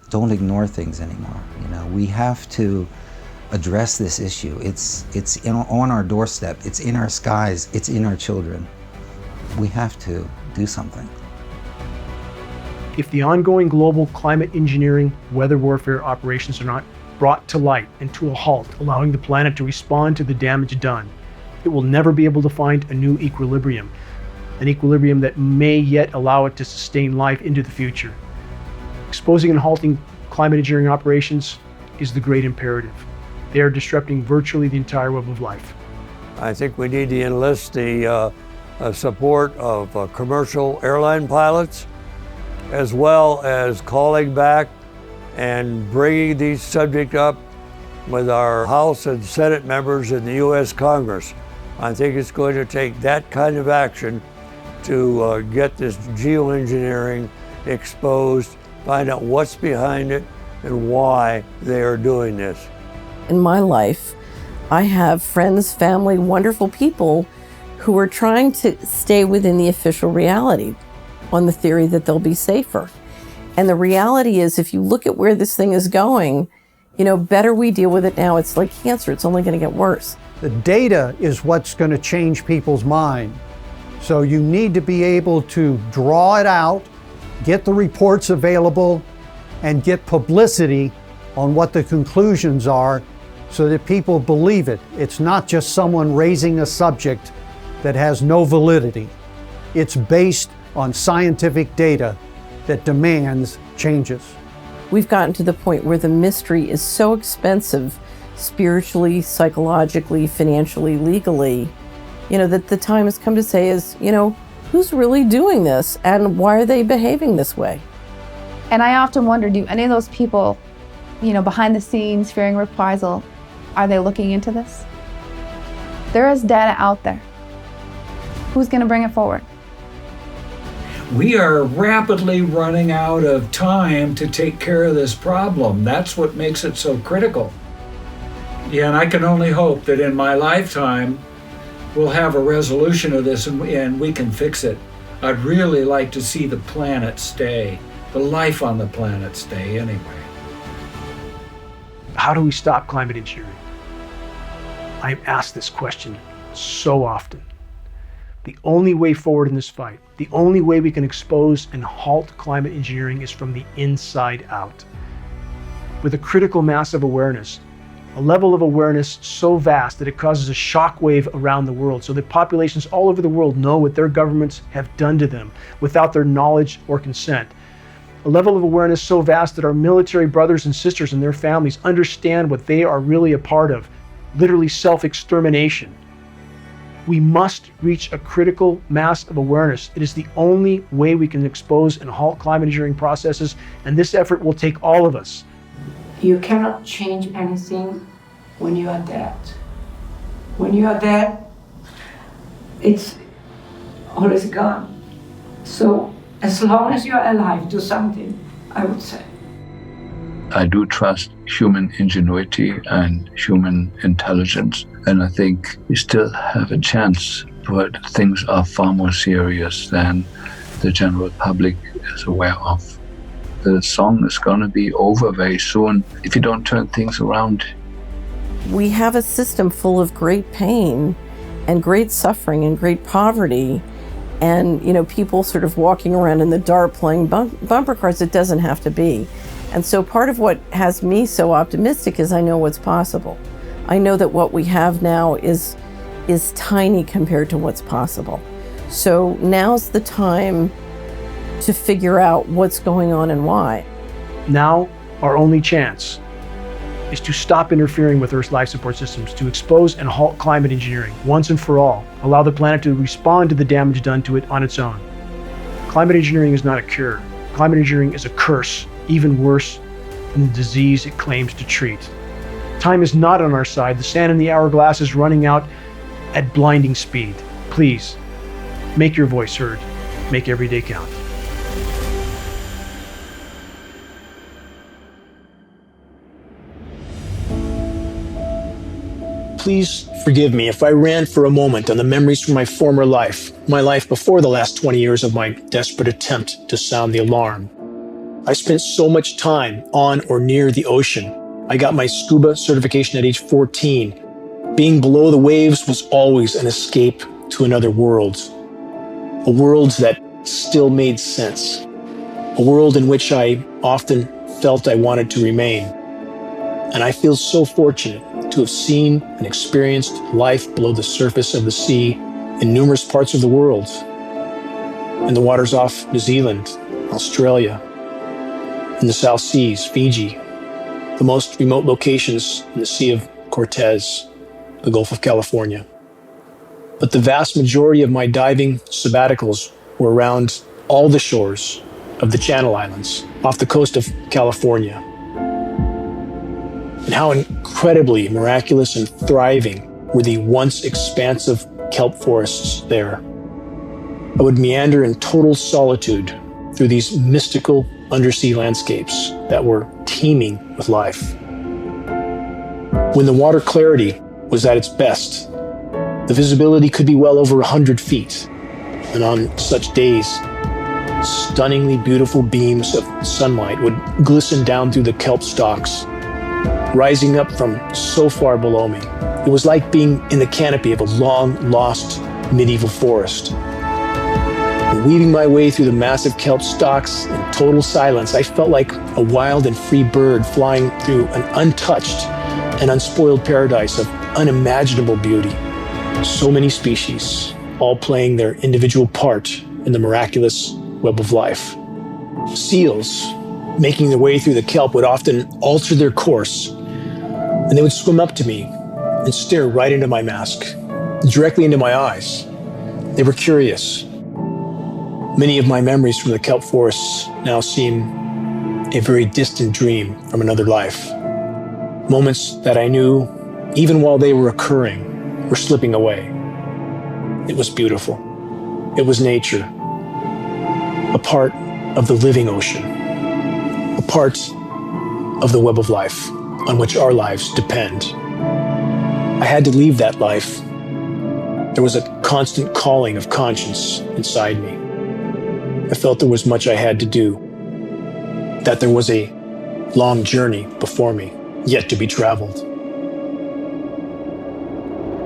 Speaker 6: don't ignore things anymore. We have to address this issue. It's on our doorstep, it's in our skies, it's in our children. We have to do something.
Speaker 1: If the ongoing global climate engineering weather warfare operations are not brought to light and to a halt, allowing the planet to respond to the damage done, it will never be able to find a new equilibrium, an equilibrium that may yet allow it to sustain life into the future. Exposing and halting climate engineering operations is the great imperative. They are disrupting virtually the entire web of life.
Speaker 8: I think we need to enlist the support of commercial airline pilots, as well as calling back and bringing these subjects up with our House and Senate members in the U.S. Congress. I think it's going to take that kind of action to get this geoengineering exposed, find out what's behind it and why they are doing this.
Speaker 21: In my life, I have friends, family, wonderful people who are trying to stay within the official reality on the theory that they'll be safer. And the reality is, if you look at where this thing is going, better we deal with it now. It's like cancer, it's only going to get worse.
Speaker 5: The data is what's going to change people's mind. So you need to be able to draw it out, get the reports available, and get publicity on what the conclusions are so that people believe it. It's not just someone raising a subject that has no validity. It's based on scientific data that demands changes.
Speaker 21: We've gotten to the point where the mystery is so expensive, spiritually, psychologically, financially, legally, that the time has come to say is, who's really doing this and why are they behaving this way?
Speaker 15: And I often wonder, do any of those people, behind the scenes, fearing reprisal, are they looking into this? There is data out there. Who's going to bring it forward?
Speaker 13: We are rapidly running out of time to take care of this problem. That's what makes it so critical. Yeah, and I can only hope that in my lifetime, we'll have a resolution of this and we can fix it. I'd really like to see the planet stay, the life on the planet stay anyway.
Speaker 1: How do we stop climate engineering? I'm asked this question so often. The only way forward in this fight, the only way we can expose and halt climate engineering is from the inside out. With a critical mass of awareness, a level of awareness so vast that it causes a shockwave around the world, so that populations all over the world know what their governments have done to them without their knowledge or consent. A level of awareness so vast that our military brothers and sisters and their families understand what they are really a part of, literally self-extermination. We must reach a critical mass of awareness. It is the only way we can expose and halt climate engineering processes, and this effort will take all of us.
Speaker 17: You cannot change anything when you are dead. When you are dead, it's always gone. So as long as you are alive, do something, I would say.
Speaker 14: I do trust human ingenuity and human intelligence, and I think we still have a chance, but things are far more serious than the general public is aware of. The song is going to be over very soon if you don't turn things around.
Speaker 21: We have a system full of great pain and great suffering and great poverty, and people sort of walking around in the dark playing bumper cars. It doesn't have to be. And so part of what has me so optimistic is I know what's possible. I know that what we have now is tiny compared to what's possible. So now's the time to figure out what's going on and why.
Speaker 1: Now, our only chance is to stop interfering with Earth's life support systems, to expose and halt climate engineering once and for all, allow the planet to respond to the damage done to it on its own. Climate engineering is not a cure. Climate engineering is a curse, even worse than the disease it claims to treat. Time is not on our side. The sand in the hourglass is running out at blinding speed. Please, make your voice heard. Make every day count. Please forgive me if I ran for a moment on the memories from my former life, my life before the last 20 years of my desperate attempt to sound the alarm. I spent so much time on or near the ocean. I got my scuba certification at age 14. Being below the waves was always an escape to another world. A world that still made sense. A world in which I often felt I wanted to remain. And I feel so fortunate to have seen and experienced life below the surface of the sea in numerous parts of the world. In the waters off New Zealand, Australia, in the South Seas, Fiji, the most remote locations in the Sea of Cortez, the Gulf of California. But the vast majority of my diving sabbaticals were around all the shores of the Channel Islands off the coast of California. And how incredibly miraculous and thriving were the once expansive kelp forests there. I would meander in total solitude through these mystical undersea landscapes that were teeming with life. When the water clarity was at its best, the visibility could be well over 100 feet. And on such days, stunningly beautiful beams of sunlight would glisten down through the kelp stalks, rising up from so far below me. It was like being in the canopy of a long-lost medieval forest. And weaving my way through the massive kelp stalks in total silence, I felt like a wild and free bird flying through an untouched and unspoiled paradise of unimaginable beauty. So many species, all playing their individual part in the miraculous web of life. Seals, making their way through the kelp, would often alter their course, and they would swim up to me and stare right into my mask, directly into my eyes. They were curious. Many of my memories from the kelp forests now seem a very distant dream from another life. Moments that I knew, even while they were occurring, were slipping away. It was beautiful. It was nature. A part of the living ocean. A part of the web of life on which our lives depend. I had to leave that life. There was a constant calling of conscience inside me. I felt there was much I had to do, that there was a long journey before me, yet to be traveled.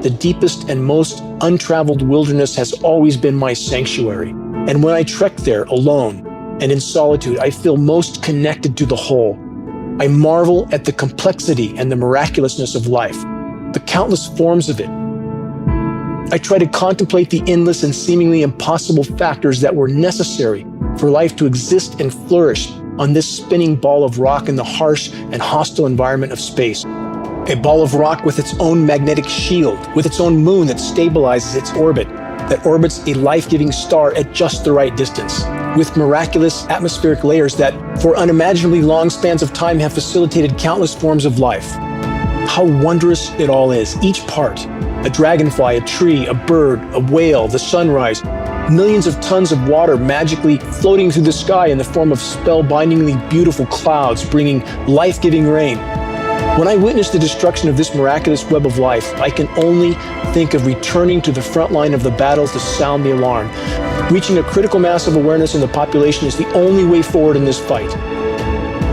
Speaker 1: The deepest and most untraveled wilderness has always been my sanctuary, and when I trek there alone and in solitude, I feel most connected to the whole. I marvel at the complexity and the miraculousness of life, the countless forms of it. I try to contemplate the endless and seemingly impossible factors that were necessary for life to exist and flourish on this spinning ball of rock in the harsh and hostile environment of space. A ball of rock with its own magnetic shield, with its own moon that stabilizes its orbit, that orbits a life-giving star at just the right distance, with miraculous atmospheric layers that, for unimaginably long spans of time, have facilitated countless forms of life. How wondrous it all is, each part. A dragonfly, a tree, a bird, a whale, the sunrise, millions of tons of water magically floating through the sky in the form of spellbindingly beautiful clouds, bringing life-giving rain. When I witness the destruction of this miraculous web of life, I can only think of returning to the front line of the battle to sound the alarm. Reaching a critical mass of awareness in the population is the only way forward in this fight.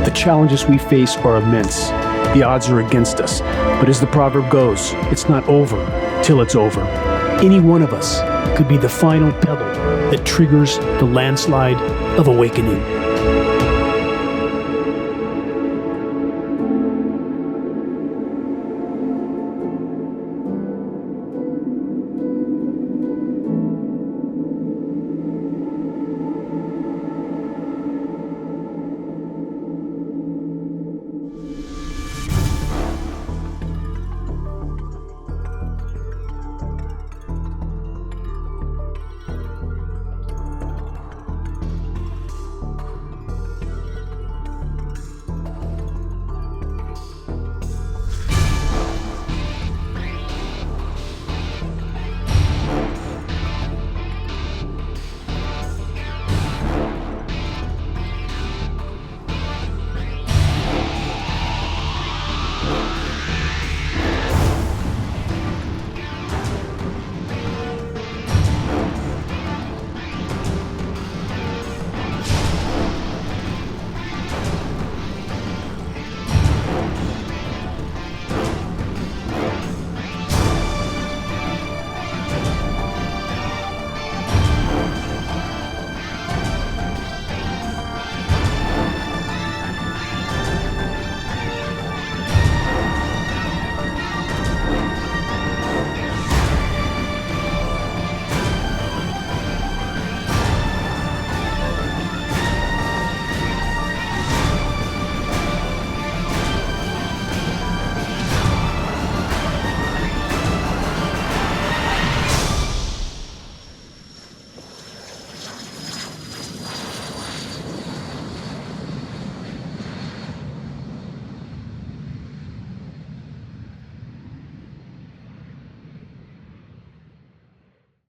Speaker 18: The challenges we face are immense. The odds are against us. But as the proverb goes, it's not over till it's over. Any one of us could be the final pebble that triggers the landslide of awakening.